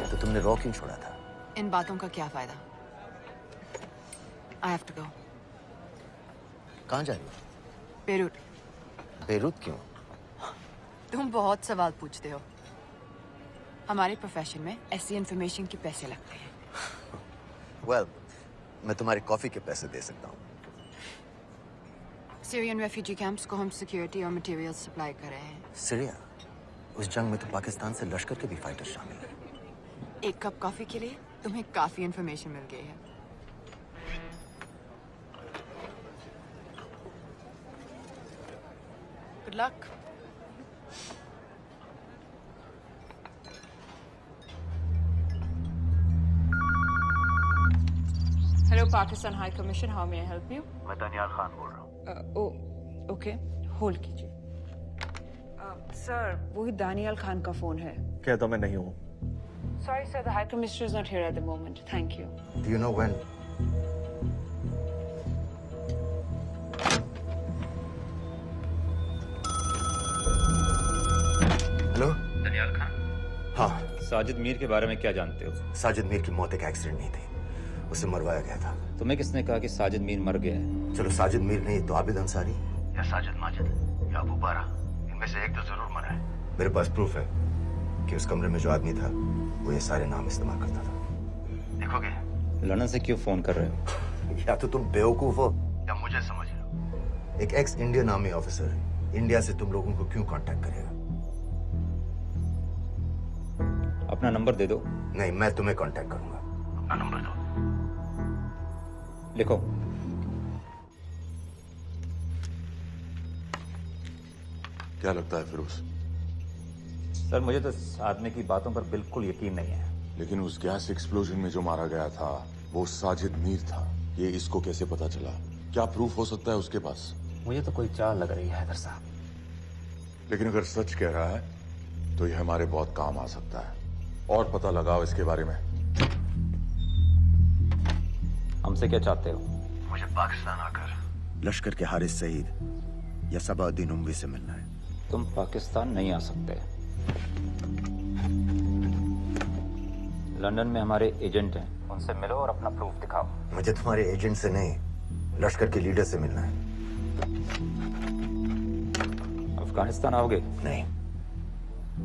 तो तुमने रॉ क्यों छोड़ा था? इन बातों का क्या फायदा? I have to go. कहाँ जा रही हो? बेरूट। बेरूट क्यों? तुम बहुत सवाल पूछते हो। हमारे प्रोफेशन में ऐसी इंफॉर्मेशन के पैसे लगते हैं। Well, मैं तुम्हारी कॉफी के पैसे दे सकता हूँ। सीरियन रेफ्यूजी कैंप्स को हम सिक्योरिटी और मटेरियल सप्लाई कर रहे हैं। सीरिया? उस जंग में तो पाकिस्तान से लश्कर के भी फाइटर शामिल हैं। एक कप कॉफी के लिए तुम्हें काफी इंफॉर्मेशन मिल गई है। Good luck. Hello, Pakistan High Commission. How may I help you? मैं दनियाल खान बोल रहा हूँ। ओह, ओके, होल्ड कीजिए। सर, वही दानियाल खान का फोन है। कहता मैं नहीं हूँ। Sorry, sir. The High Commissioner is not here at the moment. Thank you. Do you know when? Hello? Daniyal Khan? हाँ। साजिद मीर के बारे में क्या जानते हो? साजिद मीर की मौत एक एक्सीडेंट नहीं थी, उसे मरवाया गया था। तुम्हें किसने कहा कि साजिद मीर मर गया है? चलो साजिद मीर नहीं तो आबिद अंसारी या साजिद माजिद या अबू बारा, इनमें से एक तो जरूर मरा है। मेरे पास प्रूफ है कि उस कमरे में जो आदमी था वो ये सारे नाम इस्तेमाल करता था। देखोगे? लंदन से क्यों फोन कर रहे हो? या तो तुम बेवकूफ हो या मुझे समझ लो। एक x Indian army officer India से तुम लोगों को क्यों कांटेक्ट करेगा? अपना नंबर दे दो। नहीं, मैं तुम्हें कांटेक्ट करूंगा। अपना नंबर दो। लिखो। क्या लगता है फिरोज? सर, मुझे तो इस आदमी की बातों पर बिल्कुल यकीन नहीं है। लेकिन उस गैस एक्सप्लोजन में जो मारा गया था वो साजिद मीर था। ये इसको कैसे पता चला? क्या प्रूफ हो सकता है उसके पास? मुझे तो कोई चाल लग रही है हैदर साहब। लेकिन अगर सच कह रहा है तो ये हमारे बहुत काम आ सकता है। और पता लगाओ इसके बारे में। हमसे क्या चाहते हो? मुझे पाकिस्तान आकर लश्कर के हारिस सईद या सबाउद्दीन उमवी से मिलना है। तुम पाकिस्तान नहीं आ सकते। लंदन में हमारे एजेंट हैं, उनसे मिलो और अपना प्रूफ दिखाओ। मुझे तुम्हारे एजेंट से नहीं, लश्कर के लीडर से मिलना है। अफगानिस्तान आओगे? नहीं,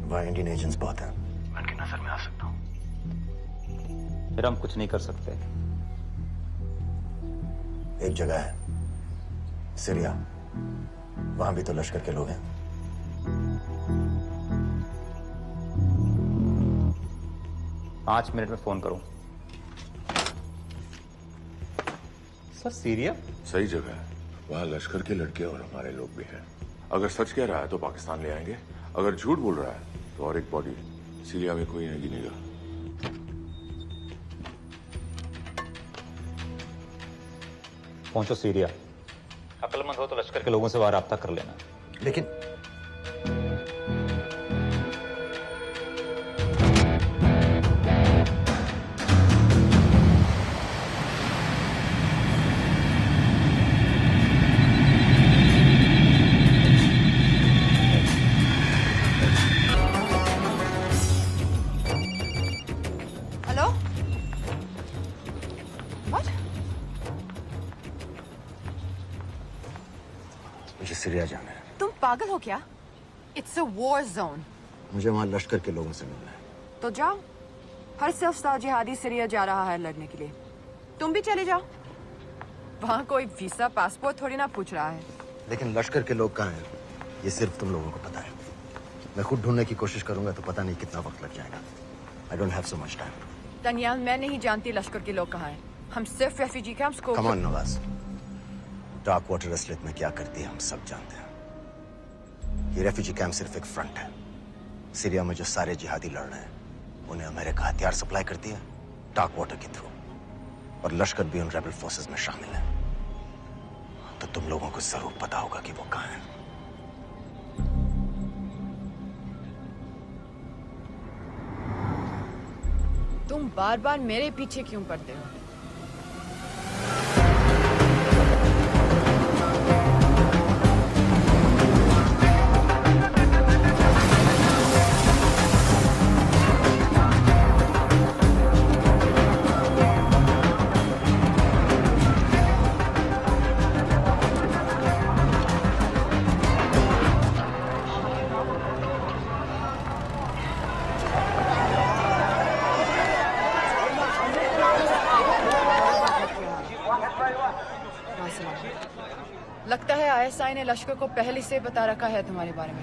वहाँ इंडियन एजेंट्स बहुत हैं, मैं उनकी नजर में आ सकता हूँ। फिर हम कुछ नहीं कर सकते। एक जगह है सीरिया, वहां भी तो लश्कर के लोग हैं। पांच मिनट में फोन करूं। सर सीरिया सही जगह है, वहां लश्कर के लड़के और हमारे लोग भी हैं। अगर सच कह रहा है तो पाकिस्तान ले आएंगे, अगर झूठ बोल रहा है तो और एक बॉडी सीरिया में कोई नहीं गिनेगा। पहुंचो सीरिया। अक्लमंद हो तो लश्कर के लोगों से वहां राब्ता कर लेना। लेकिन हेलो? व्हाट? मुझे सीरिया जाना है। तुम पागल हो क्या? It's a war zone. मुझे वहां लश्कर के लोगों से मिलना है। तो जाओ। हर सफ्ताह जिहादी सीरिया जा रहा है लड़ने के लिए। तुम भी चले जाओ। वहां कोई वीसा पासपोर्ट थोड़ी ना पूछ रहा है। लेकिन लश्कर के लोग कहाँ हैं, ये सिर्फ तुम लोगों को पता है। मैं खुद ढूंढने की कोशिश करूंगा तो पता नहीं कितना वक्त लग जाएगा। I don't have so much time. Daniyal, मैं नहीं जानती लश्कर के लोग कहाँ हैं। हम सिर्फ रेफ्यूजी कैंप्स को। Come on Nawaz, dark water असलियत में क्या करती है हम सब जानते हैं। ये रेफ्यूजी कैंप सिर्फ एक फ्रंट है। सीरिया में जो सारे जिहादी लड़ रहे हैं उन्हें अमेरिका हथियार सप्लाई करती है डार्क वाटर के थ्रू, और लश्कर भी उन रेबल फोर्सेस में शामिल है। तो तुम लोगों को जरूर पता होगा कि वो कहाँ हैं। तुम बार बार मेरे पीछे क्यों पड़ते हो? लगता है आईएसआई ने लश्कर को पहले से बता रखा है तुम्हारे बारे में।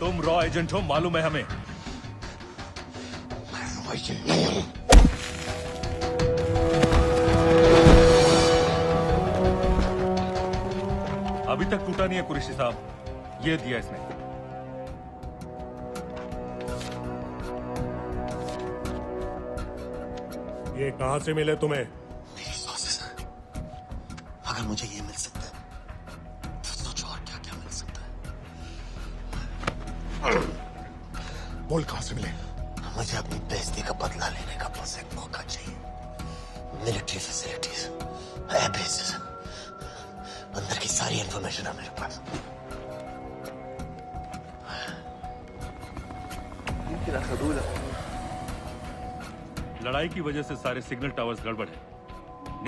तुम रॉ एजेंट हो, मालूम है हमें। मैं रॉ एजेंट नहीं हूं। अभी तक टूटा नहीं है कुरैशी साहब, ये दिया इसने। ये कहां से मिले तुम्हें? मेरी सोर्सेस। अगर मुझे ये मिल सकता है तो सोचो और क्या क्या मिल सकता है। बोल कहां से मिले? मुझे अपनी बेइज्जती का बदला लेने का बस एक मौका चाहिए। मिलिट्री फैसिलिटीज, एयर बेसेस, अंदर की सारी इंफॉर्मेशन है मेरे पास। लड़ाई की वजह से सारे सिग्नल टावर्स गड़बड़ है,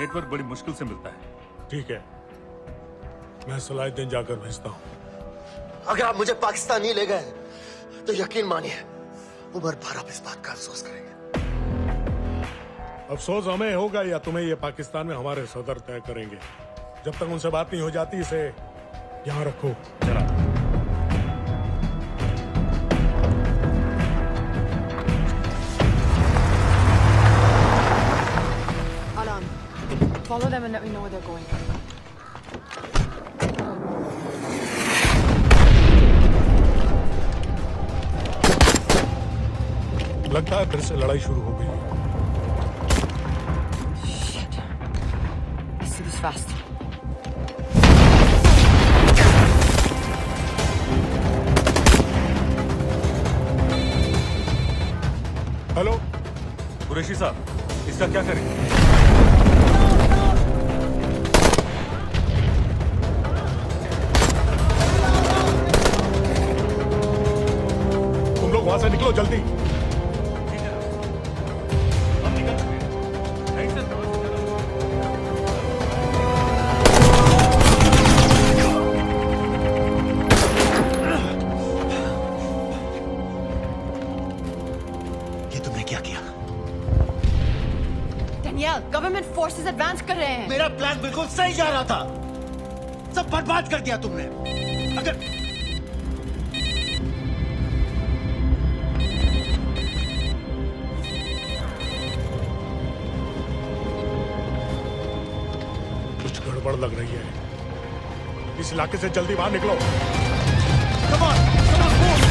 नेटवर्क बड़ी मुश्किल से मिलता है। ठीक है, मैं सलाहुद्दीन जाकर भेजता हूँ। अगर आप मुझे पाकिस्तान नहीं ले गए तो यकीन मानिए उमर भर आप इस बात का अफसोस करेंगे। अफसोस हमें होगा या तुम्हें ये पाकिस्तान में हमारे सदर तय करेंगे। जब तक उनसे बात नहीं हो जाती इसे यहाँ रखो। चला। Alan, follow them and let me know where they're going. लगता है फिर से लड़ाई शुरू हो गई है। Shit. Let's do this fast. Hello Qureshi साहब, इसका क्या करें? तुम लोग वहां से निकलो जल्दी। गवर्नमेंट फोर्सेस एडवांस कर रहे हैं। मेरा प्लान बिल्कुल सही जा रहा था, सब बर्बाद कर दिया तुमने। अगर कुछ गड़बड़ लग रही है, इस इलाके से जल्दी बाहर निकलो। Come on, move.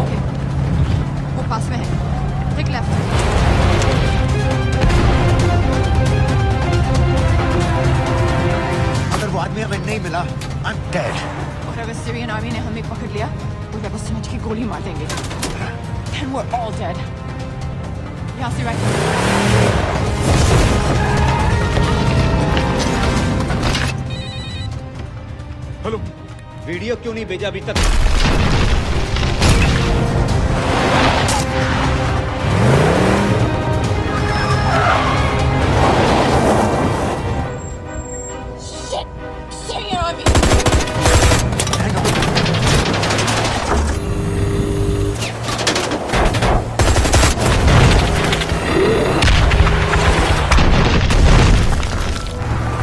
ओके, वो पास में है। Take left. अगर वो आदमी हमें नहीं मिला, I'm dead. और अगर सीरियन आर्मी ने हमें पकड़ लिया, वो वेबल समझ के गोली मार देंगे। Then we're all dead. यहाँ से राइट। हेलो, वीडियो क्यों नहीं भेजा अभी तक?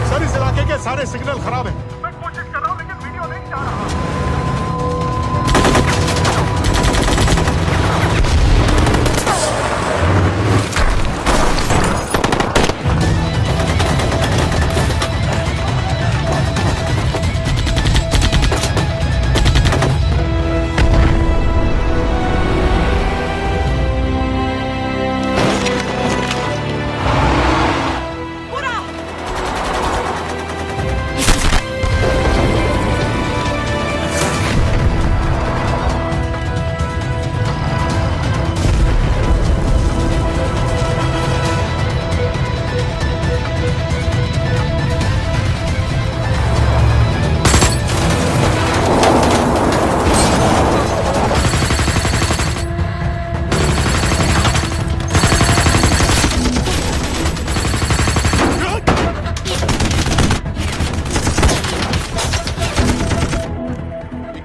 सर, इस इलाके के सारे सिग्नल खराब हैं। मैं कोशिश कर रहा हूं लेकिन वीडियो नहीं जा रहा।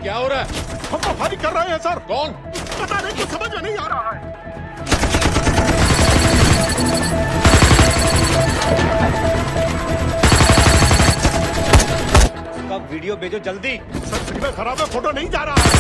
क्या हो रहा है? हम तो फायरिंग कर रहे हैं सर। कौन? पता नहीं, कुछ समझ में नहीं आ रहा है। उसका वीडियो भेजो जल्दी। सर, सिग्नल खराब है, फोटो नहीं जा रहा है।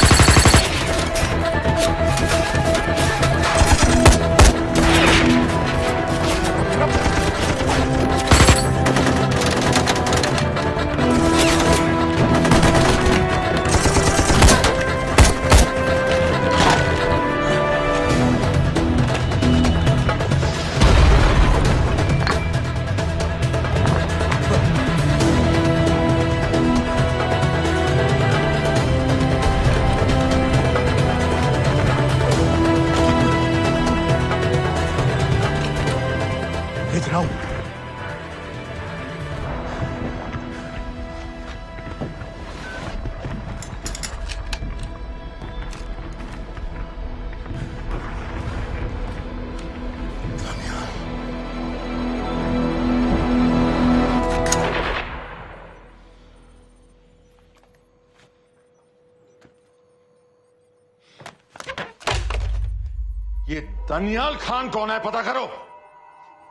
ये दानियाल खान कौन है पता करो।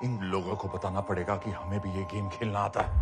इन लोगों को बताना पड़ेगा कि हमें भी ये गेम खेलना आता है।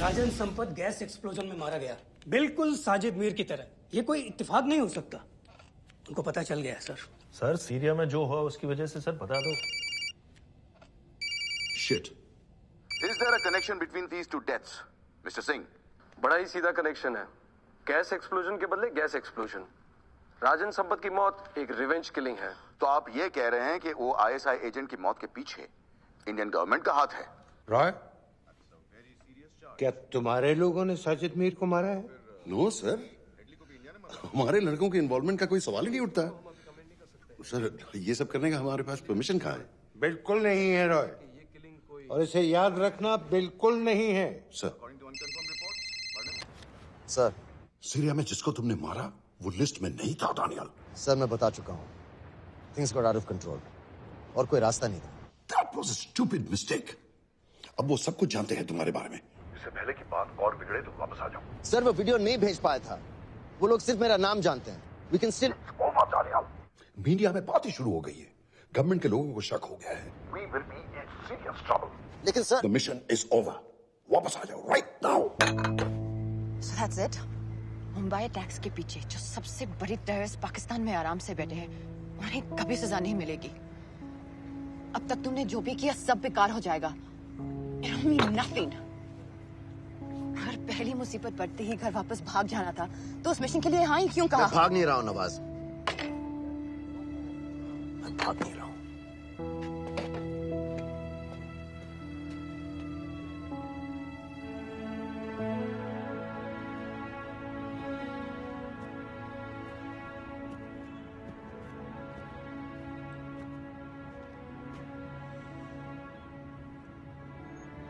राजन संपत गैस एक्सप्लोजन में मारा गया, बिल्कुल साजिद मीर की तरह। ये कोई इत्तेफाक नहीं हो सकता। उनको पता चल गया है सर। सर सीरिया में जो हुआ उसकी वजह से सर बता दो। Shit. Is there a connection between these two deaths, Mr. Singh? बड़ा ही सीधा कनेक्शन है। गैस एक्सप्लोजन के बदले गैस एक्सप्लोजन। राजन संपत की मौत एक रिवेंज किलिंग है। तो आप ये कह रहे हैं कि वो आईएसआई एजेंट की मौत के पीछे इंडियन गवर्नमेंट का हाथ है? रॉय, क्या तुम्हारे लोगों ने साजिद मीर को मारा है? नो सर, हमारे लड़कों के इन्वॉल्वमेंट का कोई सवाल ही नहीं उठता। सर ये सब करने का हमारे पास परमिशन कहाँ है? बिल्कुल नहीं है रॉय, और इसे याद रखना बिल्कुल नहीं है। सर सर, सीरिया में जिसको तुमने मारा वो लिस्ट में नहीं था दानियाल। सर मैं बता चुका हूँ, things got out of control और कोई रास्ता नहीं था। That was a stupid mistake. अब वो सब कुछ जानते हैं तुम्हारे बारे में। इससे पहले की बात और बिगड़े तो वापस आ जाओ। सर वो वीडियो नहीं भेज पाया था, वो लोग सिर्फ मेरा नाम जानते हैं। We can still... मीडिया में बात ही शुरू हो गई है, गवर्नमेंट के लोगों को शक हो गया है। We will be in serious trouble. लेकिन sir, The mission is over. वापस आ जाओ right now. So that's it? Mumbai attacks के पीछे जो सबसे बड़ी टेररिस्ट पाकिस्तान में आराम से बैठे हैं, उन्हें कभी सजा नहीं मिलेगी। अब तक तुमने जो भी किया सब बेकार हो जाएगा। It'll mean nothing. अगर पहली मुसीबत पड़ते ही घर वापस भाग जाना था, तो उस मिशन के लिए हाँ ही क्यों कहा? मैं भाग नहीं रहा हूँ नवाज, मैं भाग नहीं रहा हूँ।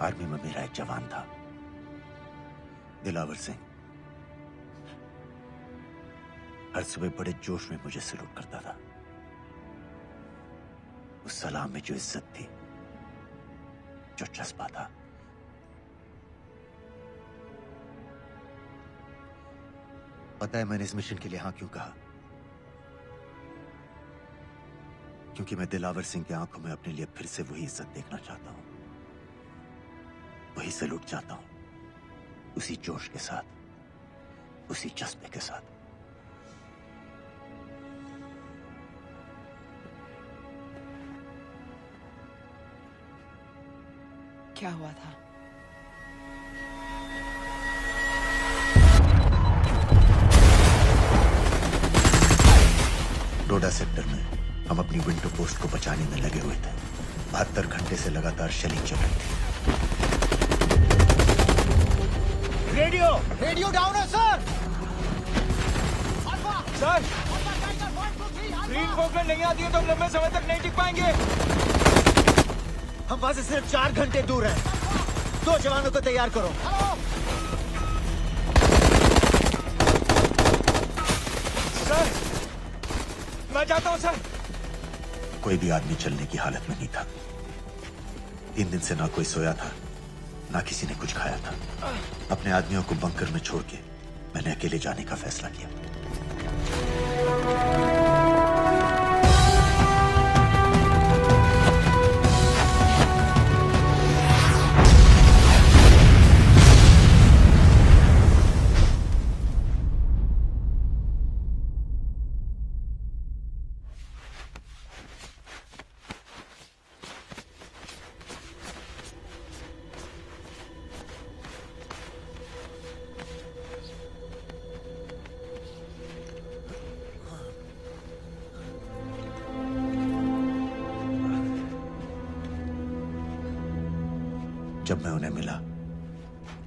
आर्मी में मेरा एक जवान था, दिलावर सिंह। हर सुबह बड़े जोश में मुझे सलूट करता था। उस सलाम में जो इज्जत थी, जो जज्बा था, पता है मैंने इस मिशन के लिए हाँ क्यों कहा? क्योंकि मैं दिलावर सिंह की आंखों में अपने लिए फिर से वही इज्जत देखना चाहता हूं, वही सलूट चाहता हूं, उसी जोश के साथ, उसी जज्बे के साथ। क्या हुआ था? डोडा सेक्टर में हम अपनी विंडो पोस्ट को बचाने में लगे हुए थे। 72 घंटे से लगातार शेलिंग चल रही थी। रेडियो डाउन है सर। सर, ग्रीन फोकलेट नहीं आती है तो हम लंबे समय तक नहीं टिक पाएंगे। हम वहां से सिर्फ 4 घंटे दूर हैं। 2 जवानों को तैयार करो। सर, मैं जाता हूं सर। कोई भी आदमी चलने की हालत में नहीं था। 3 दिन से ना कोई सोया था, ना किसी ने कुछ खाया था। अपने आदमियों को बंकर में छोड़ के मैंने अकेले जाने का फैसला किया। जब मैं उन्हें मिला,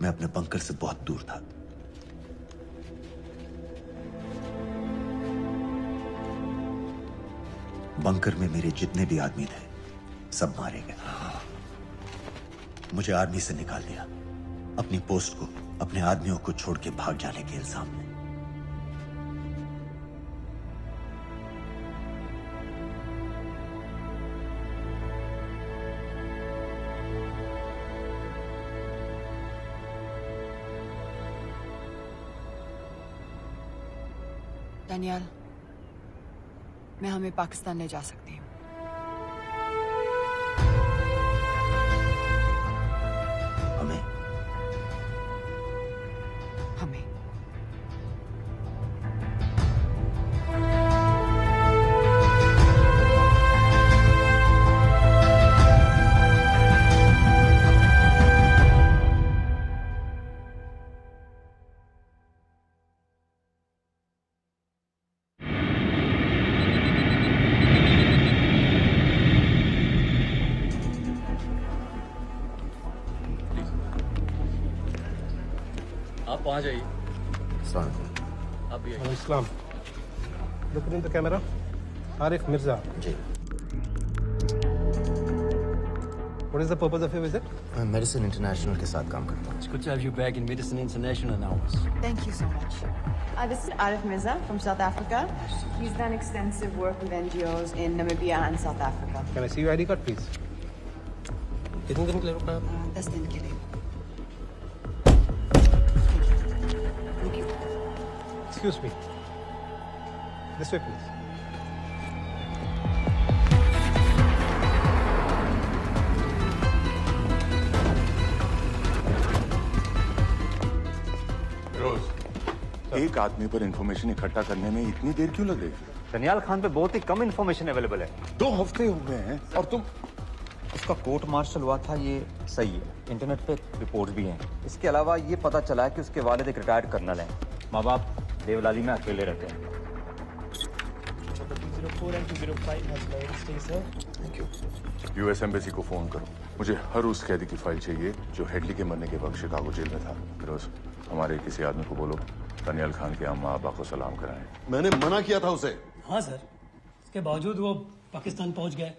मैं अपने बंकर से बहुत दूर था। बंकर में मेरे जितने भी आदमी थे, सब मारे गए। मुझे आर्मी से निकाल दिया, अपनी पोस्ट को, अपने आदमियों को छोड़ के भाग जाने के इल्जाम में। डैनियल, मैं हमें पाकिस्तान ले जा सकती हूँ। हमें? हमें। आप वहाँ जाइए। आप भी आइए। Islam. Look in the camera. Arif Mirza. जी। What is the purpose of your visit? मैं मेडिसिन इंटरनेशनल के साथ काम करता हूँ। It's good to have you back in Medicine International now. Thank you so much. This is Arif Mirza from South Africa. He's done extensive work with NGOs in Namibia and South Africa. Can I see your ID card, please? कितने दिन के लिए रुकना है? 10 दिन के लिए। Excuse me. This way, please. रोज, एक आदमी पर इंफॉर्मेशन इकट्ठा करने में इतनी देर क्यों लग रही है? दनियाल खान पे बहुत ही कम इंफॉर्मेशन अवेलेबल है। 2 हफ्ते हो गए हैं और तुम। उसका कोर्ट मार्शल हुआ था, ये सही है। इंटरनेट पे रिपोर्ट भी हैं। इसके अलावा ये पता चला है कि उसके वालिद एक रिटायर्ड कर्नल हैं। माँ बाप देवलाली में अकेले रहते हैं। Thank you. यूएस एम्बेसी को फोन करो। मुझे हर उस कैदी की फाइल चाहिए जो हेडली के मरने के वक्त शिकागो जेल में था। फिरोज, हमारे किसी आदमी को बोलो दनियाल खान के अम्मा अब्बा को सलाम कराएं। मैंने मना किया था उसे। हाँ सर, इसके बावजूद वो पाकिस्तान पहुंच गए।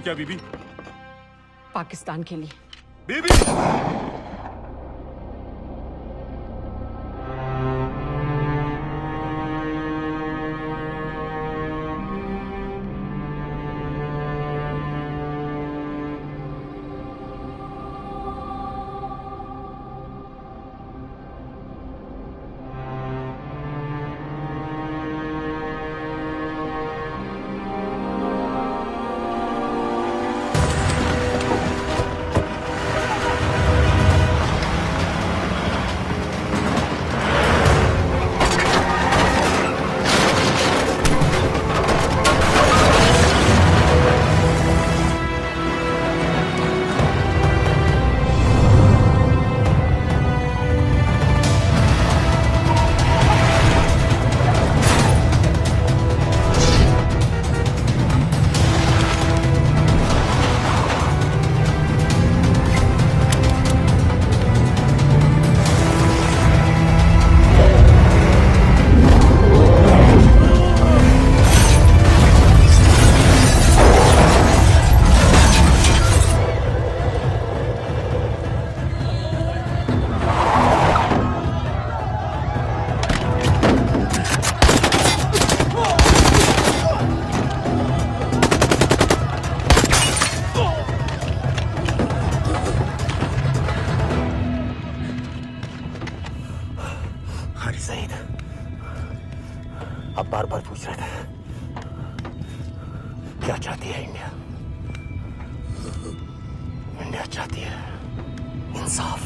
क्या बीबी? पाकिस्तान के लिए। बीबी! आप बार बार पूछ रहे थे क्या चाहती है इंडिया? इंडिया चाहती है इंसाफ।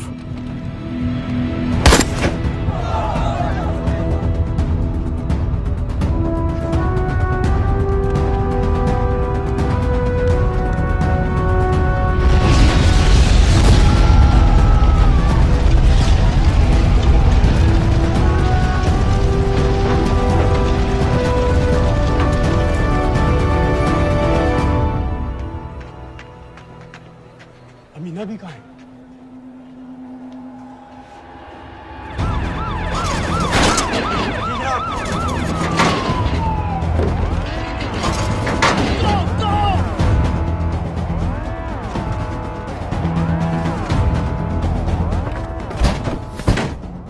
अमीना भी कहाँ है?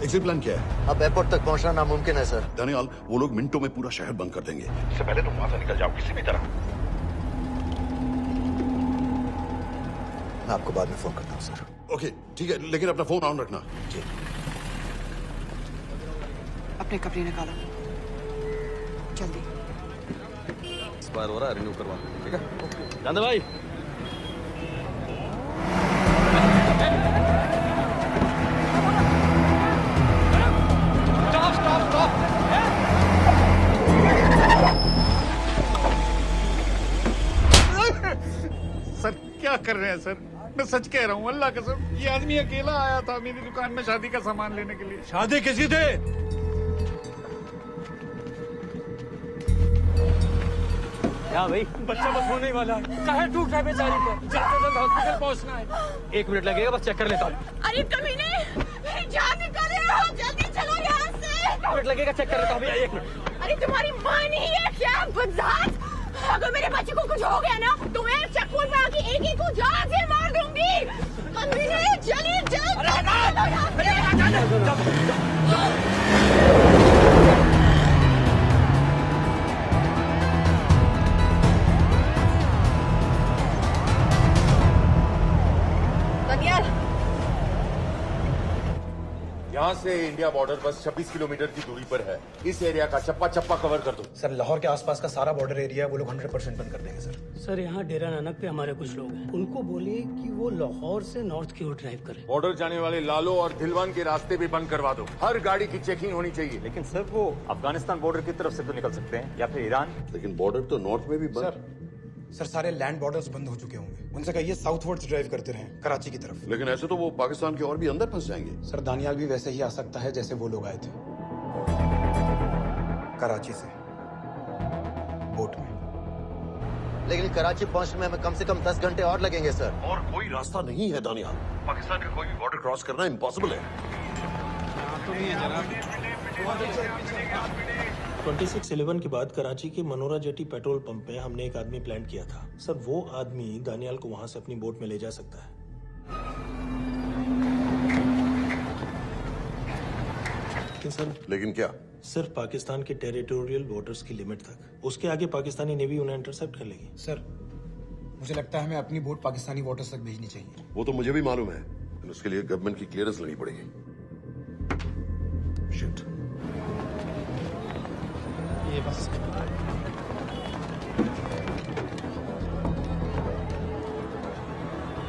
एग्जिट प्लान क्या है? अब एयरपोर्ट तक पहुंचना नामुमकिन है सर। दानियाल, वो लोग मिनटों में पूरा शहर बंद कर देंगे। इससे पहले तुम वहां से निकल जाओ किसी भी तरह। मैं आपको बाद में फोन करता हूँ सर। ओके ठीक है, लेकिन अपना फोन ऑन रखना। जी। अपने कपड़े निकालो जल्दी। एक्सपायर हो रहा है, रिन्यू करवा। ठीक है जानते भाई। सर क्या कर रहे हैं सर? मैं सच कह रहा हूँ, अल्लाह कसम, ये आदमी अकेला आया था मेरी दुकान में शादी का सामान लेने के लिए। शादी किसकी थे? क्या भाई? बच्चा बस होने ही वाला है। काहे टूट रहा है बेचारी पर? जल्द से जल्द हॉस्पिटल पहुंचना है। 1 मिनट लगेगा, बस चेक कर लेता हूँ। अरे कमीने, मेरी जान निकाल रहे हो, जल्दी चलो यहाँ से। 1 मिनट लगेगा, चेक कर लेता हूँ भैया। 1 मिनट। अरे तुम्हारी माँ नहीं है क्या बदजात? अगर मेरे बच्चे को कुछ हो गया ना तो मैं चक्कू में आके एक को जान से मार दूंगी। कमीने चलिए दानियाल, यहाँ से इंडिया बॉर्डर बस 26 किलोमीटर की दूरी पर है। इस एरिया का चप्पा चप्पा कवर कर दो। सर लाहौर के आसपास का सारा बॉर्डर एरिया वो लोग 100% बंद कर देंगे सर। सर यहाँ डेरा नानक पे हमारे कुछ लोग हैं, उनको बोलिए कि वो लाहौर से नॉर्थ की ओर ड्राइव करें। बॉर्डर जाने वाले लालो और धिलवान के रास्ते भी बंद करवा दो। हर गाड़ी की चेकिंग होनी चाहिए। लेकिन सर वो अफगानिस्तान बॉर्डर की तरफ से तो निकल सकते हैं, या फिर ईरान। लेकिन बॉर्डर तो नॉर्थ में भी बंद। सर सारे लैंड बॉर्डर्स बंद हो चुके होंगे, उनसे कहिए साउथवर्ड्स ड्राइव करते रहें कराची की तरफ। लेकिन ऐसे तो वो पाकिस्तान के और भी अंदर फंस जाएंगे। सर दानियाल भी वैसे ही आ सकता है जैसे वो लोग आए थे, कराची से बोट में। लेकिन कराची पहुंचने में हमें कम से कम 10 घंटे और लगेंगे सर। और कोई रास्ता नहीं है दानियाल, पाकिस्तान का कोई भी बॉर्डर क्रॉस करना इम्पॉसिबल है। तो नहीं है जनाब। 26/11 के बाद कराची के मनोरा जेटी पेट्रोल पंप पे हमने एक आदमी प्लान किया था। सर वो आदमी दानियाल को वहां से अपनी बोट में ले जा सकता है। लेकिन क्या? सिर्फ पाकिस्तान के टेरिटोरियल वाटर्स की लिमिट तक। उसके आगे पाकिस्तानी नेवी उन्हें इंटरसेप्ट कर लेगी। सर मुझे लगता है हमें अपनी बोट पाकिस्तानी वाटर्स तक भेजनी चाहिए। वो तो मुझे भी मालूम है, लेकिन उसके लिए गवर्नमेंट की क्लियरेंस लेनी पड़ेगी। शिट। ये बस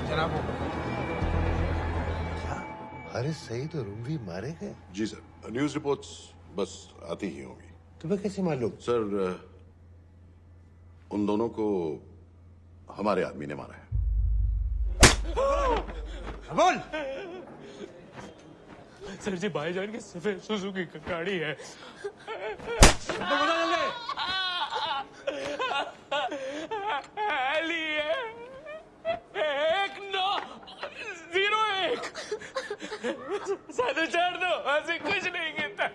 जनाब। हारिस सईद और उमवी मारे गए? जी सर, न्यूज रिपोर्ट्स बस आती ही होंगी। तुम्हें कैसे मालूम? सर उन दोनों को हमारे आदमी ने मारा है। बोल। सर जी भाईजान की सफेद सुजुकी की गाड़ी है। साधु छाड़ दो, ऐसे कुछ नहीं गिरता,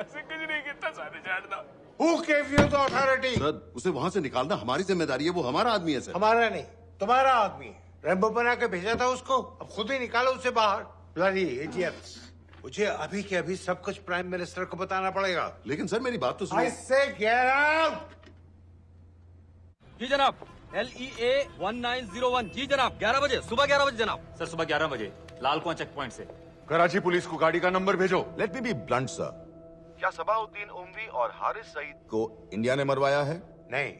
ऐसे कुछ नहीं गिरता, साधु छाड़ दो। Who gave you the authority? Sir उसे वहां से निकालना हमारी जिम्मेदारी है, वो हमारा आदमी है सर। हमारा नहीं, तुम्हारा आदमी है। रैम्बो बना के भेजा था उसको, अब खुद ही निकालो उसे बाहर। Bloody idiots! मुझे अभी के अभी सब कुछ प्राइम मिनिस्टर को बताना पड़ेगा। लेकिन सर मेरी बात तो सुनो। I say get out! जी जनाब, LEA 1901। जी जनाब, 11 बजे, सुबह 11 बजे जनाब। सर सुबह 11 बजे लाल कुआं चेक पॉइंट से। कराची पुलिस को गाड़ी का नंबर भेजो। Let me be blunt sir, क्या सबाउद्दीन उमवी और हारिस सईद को इंडिया ने मरवाया है? नहीं,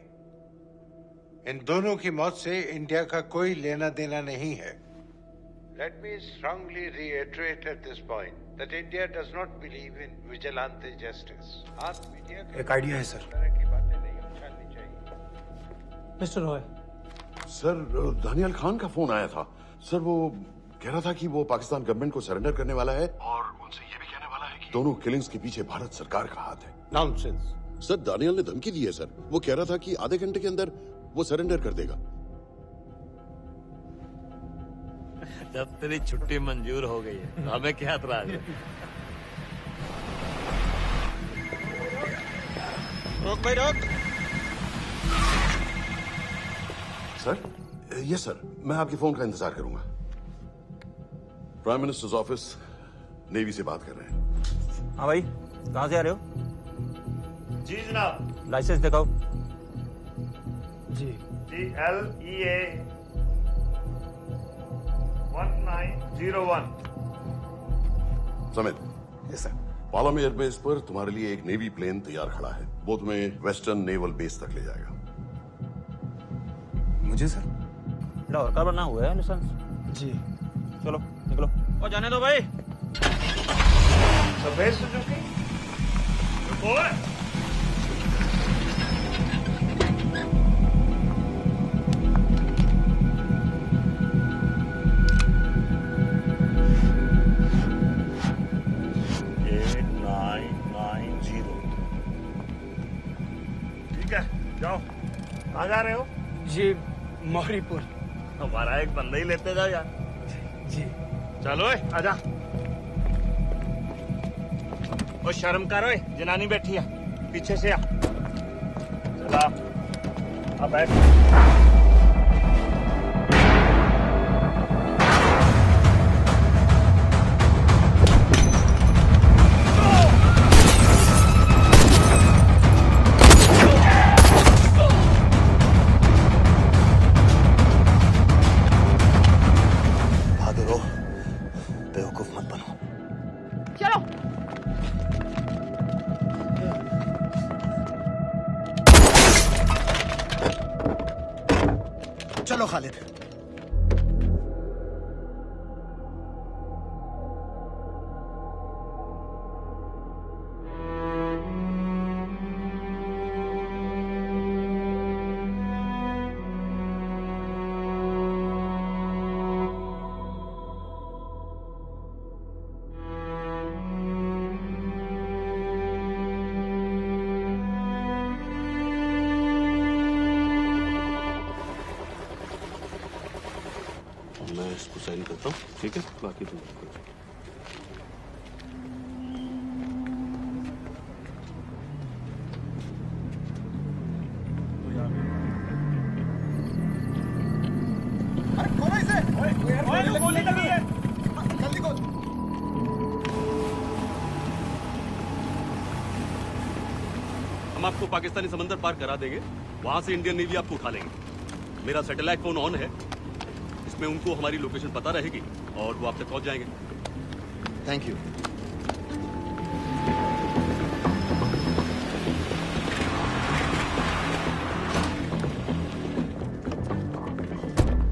इन दोनों की मौत से इंडिया का कोई लेना देना नहीं है। Let me strongly reiterate at this point that India does not believe in vigilante justice. आप मीडिया एक आइडिया है सर। की बातें नहीं उछालनी चाहिए। मिस्टर रॉय, सर दानियाल खान का फोन आया था। सर वो कह रहा था कि वो पाकिस्तान गवर्नमेंट को सरेंडर करने वाला है और उनसे ये भी कहने वाला है कि दोनों किलिंग्स के पीछे भारत सरकार का हाथ है। नॉनसेंस। सर दानियाल ने धमकी दी है सर, वो कह रहा था कि आधे घंटे के अंदर वो सरेंडर कर देगा। जब तेरी छुट्टी मंजूर हो गई है तो हमें क्या एतराज है? रोक भाई रोक। सर यस सर, मैं आपके फोन का इंतजार करूंगा। प्राइम मिनिस्टर्स ऑफिस नेवी से बात कर रहे हैं। हाँ भाई, कहाँ से आ रहे हो? जी जनाब। लाइसेंस दिखाओ। जी LEA 1901। Samit. Yes sir. Palam airbase पर तुम्हारे लिए एक नेवी प्लेन तैयार खड़ा है। वो तुम्हें वेस्टर्न नेवल बेस तक ले जाएगा। मुझे सर? लाहौर का बना हुआ है लाइसेंस। जी। चलो निकलो। और जाने दो भाई। सफेद सुजुकी। ठीक है, जाओ। कहाँ जा रहे हो? जी मोहरीपुर। हमारा एक बंदा ही लेते जाओ यार। जी चलो आजा। ओ शर्म करो, जनानी बैठी है, पीछे से आ। चला अब बैठ। बहादुर हो, बेवकूफ मत बनो। चलो। चलो खालिद। मैं इसको साइन करता हूँ, ठीक है? बाकी तुम हम आपको पाकिस्तानी समंदर पार करा देंगे, वहां से इंडियन नेवी आपको उठा लेंगे। मेरा सैटेलाइट फोन ऑन है, इसमें उनको हमारी लोकेशन पता रहेगी और वो आप तक पहुंच जाएंगे। Thank you.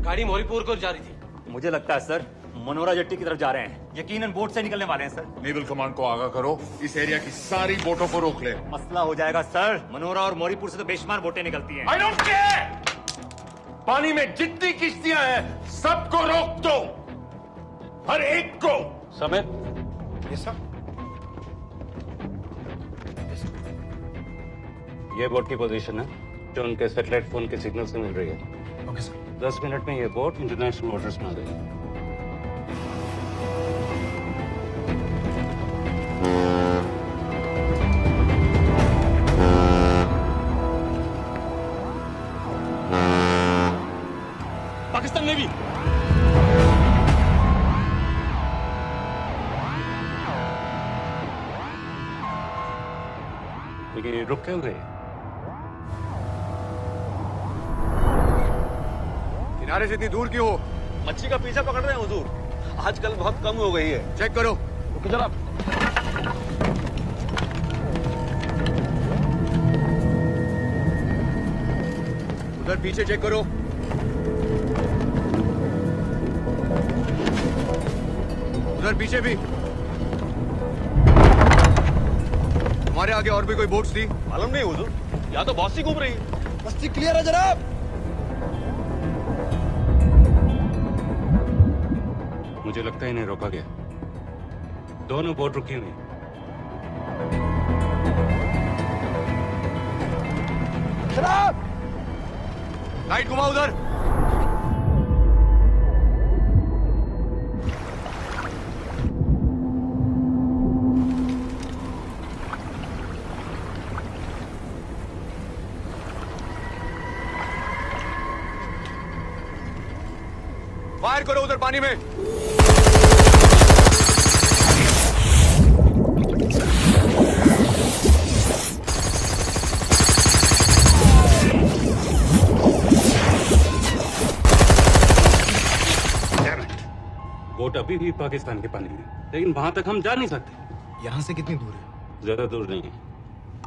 गाड़ी मोरीपुर को जा रही थी। मुझे लगता है सर मनोरा जेट्टी की तरफ जा रहे हैं, यकीनन बोट से निकलने वाले हैं सर। नेवल कमांड को आगाह करो, इस एरिया की सारी बोटों को रोक ले। मसला हो जाएगा सर, मनोरा और मोरीपुर से तो बेशुमार बोटें निकलती हैं। I don't care! पानी में जितनी किश्तियां हैं सबको रोक दो, हर एक को। समेत ये सब ये बोट की पोजीशन है जो उनके सैटेलाइट फोन के सिग्नल से मिल रही है। Okay sir. 10 मिनट में ये बोट इंटरनेशनल वाटर्स में आ गई। पाकिस्तान नेवी लेकिन रुक क्यों गए? किनारे से इतनी दूर क्यों हो? मच्छी का पीछा पकड़ रहे हैं हुजूर, आजकल बहुत कम हो गई है। चेक करो। ओके जनाब। उधर पीछे चेक करो। उधर पीछे भी। हमारे आगे और भी कोई बोट्स थी? मालूम नहीं हुजूर, यहाँ तो बहुत सी घूम रही है। बस्ती क्लियर है जनाब। मुझे लगता है इन्हें रोका गया। दोनों बोट रुकी हुई। जनाब लाइट घुमाओ उधर। फायर करो उधर पानी में। बोट अभी भी पाकिस्तान के पानी में, लेकिन वहां तक हम जा नहीं सकते। यहाँ से कितनी दूर है? ज्यादा दूर नहीं है,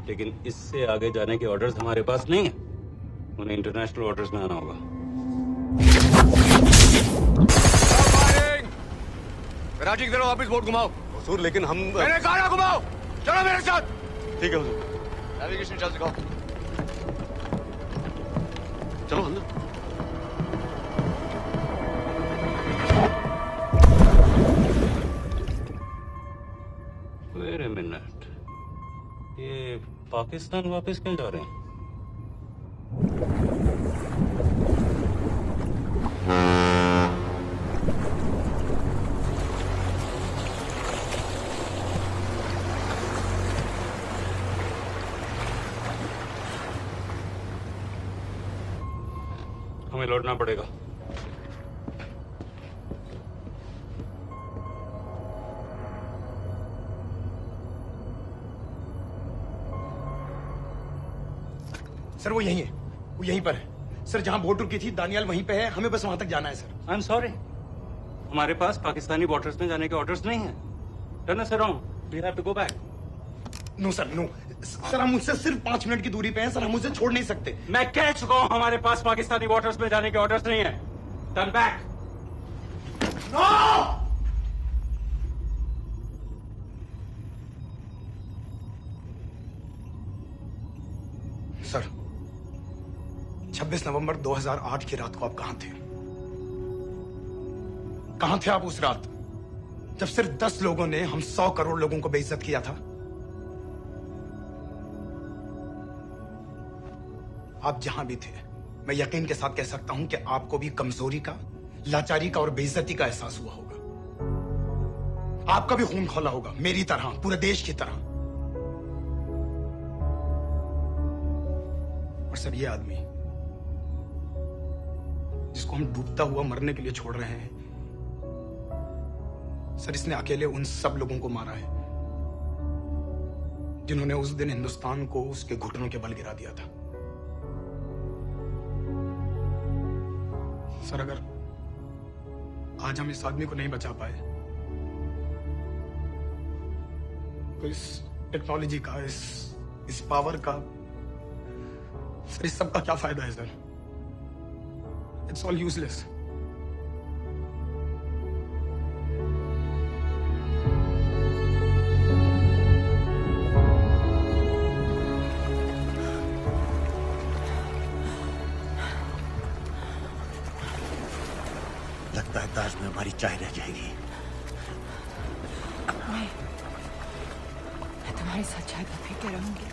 लेकिन इससे आगे जाने के ऑर्डर्स हमारे पास नहीं है। उन्हें इंटरनेशनल वाटर्स में आना होगा। राजी की तरफ वापिस बोट घुमाओ। हुजूर लेकिन हम मैंने कहा ना घुमाओ। चलो मेरे साथ। ठीक है हुजूर। नेविगेशन चार्ज दिखाओ। चलो अंदर। वेट अ मिनट, ये पाकिस्तान वापस क्यों जा रहे हैं? हमें लौटना पड़ेगा। सर वो यहीं है, वो यहीं पर है। सर जहां बोट रुकी थी दानियाल वहीं पे है, हमें बस वहां तक जाना है सर। आई एम सॉरी, हमारे पास पाकिस्तानी वाटर्स में जाने के ऑर्डर्स नहीं है। Turn us around, we have to go back. No sir no sir, हम उनसे सिर्फ 5 मिनट की दूरी पे हैं सर, हम उसे छोड़ नहीं सकते। मैं कह चुका हूं हमारे पास पाकिस्तानी वाटर्स में जाने के ऑर्डर्स नहीं है। Turn back. नो! सर 26 नवंबर 2008 की रात को आप कहां थे? कहां थे आप उस रात जब सिर्फ 10 लोगों ने हम 100 करोड़ लोगों को बेइज्जत किया था? आप जहां भी थे, मैं यकीन के साथ कह सकता हूं कि आपको भी कमजोरी का, लाचारी का और बेइज्जती का एहसास हुआ होगा। आपका भी खून खौला होगा, मेरी तरह, पूरे देश की तरह। और सर ये आदमी जिसको हम डूबता हुआ मरने के लिए छोड़ रहे हैं, सर इसने अकेले उन सब लोगों को मारा है जिन्होंने उस दिन हिंदुस्तान को उसके घुटनों के बल गिरा दिया था। सर, अगर आज हम इस आदमी को नहीं बचा पाए तो इस टेक्नोलॉजी का, इस पावर का, सर इस सब का क्या फायदा है सर? It's all useless. लगता है ताज में हमारी चाय रह जाएगी। मैं तुम्हारे साथ चाय तो पी के रहूंगी।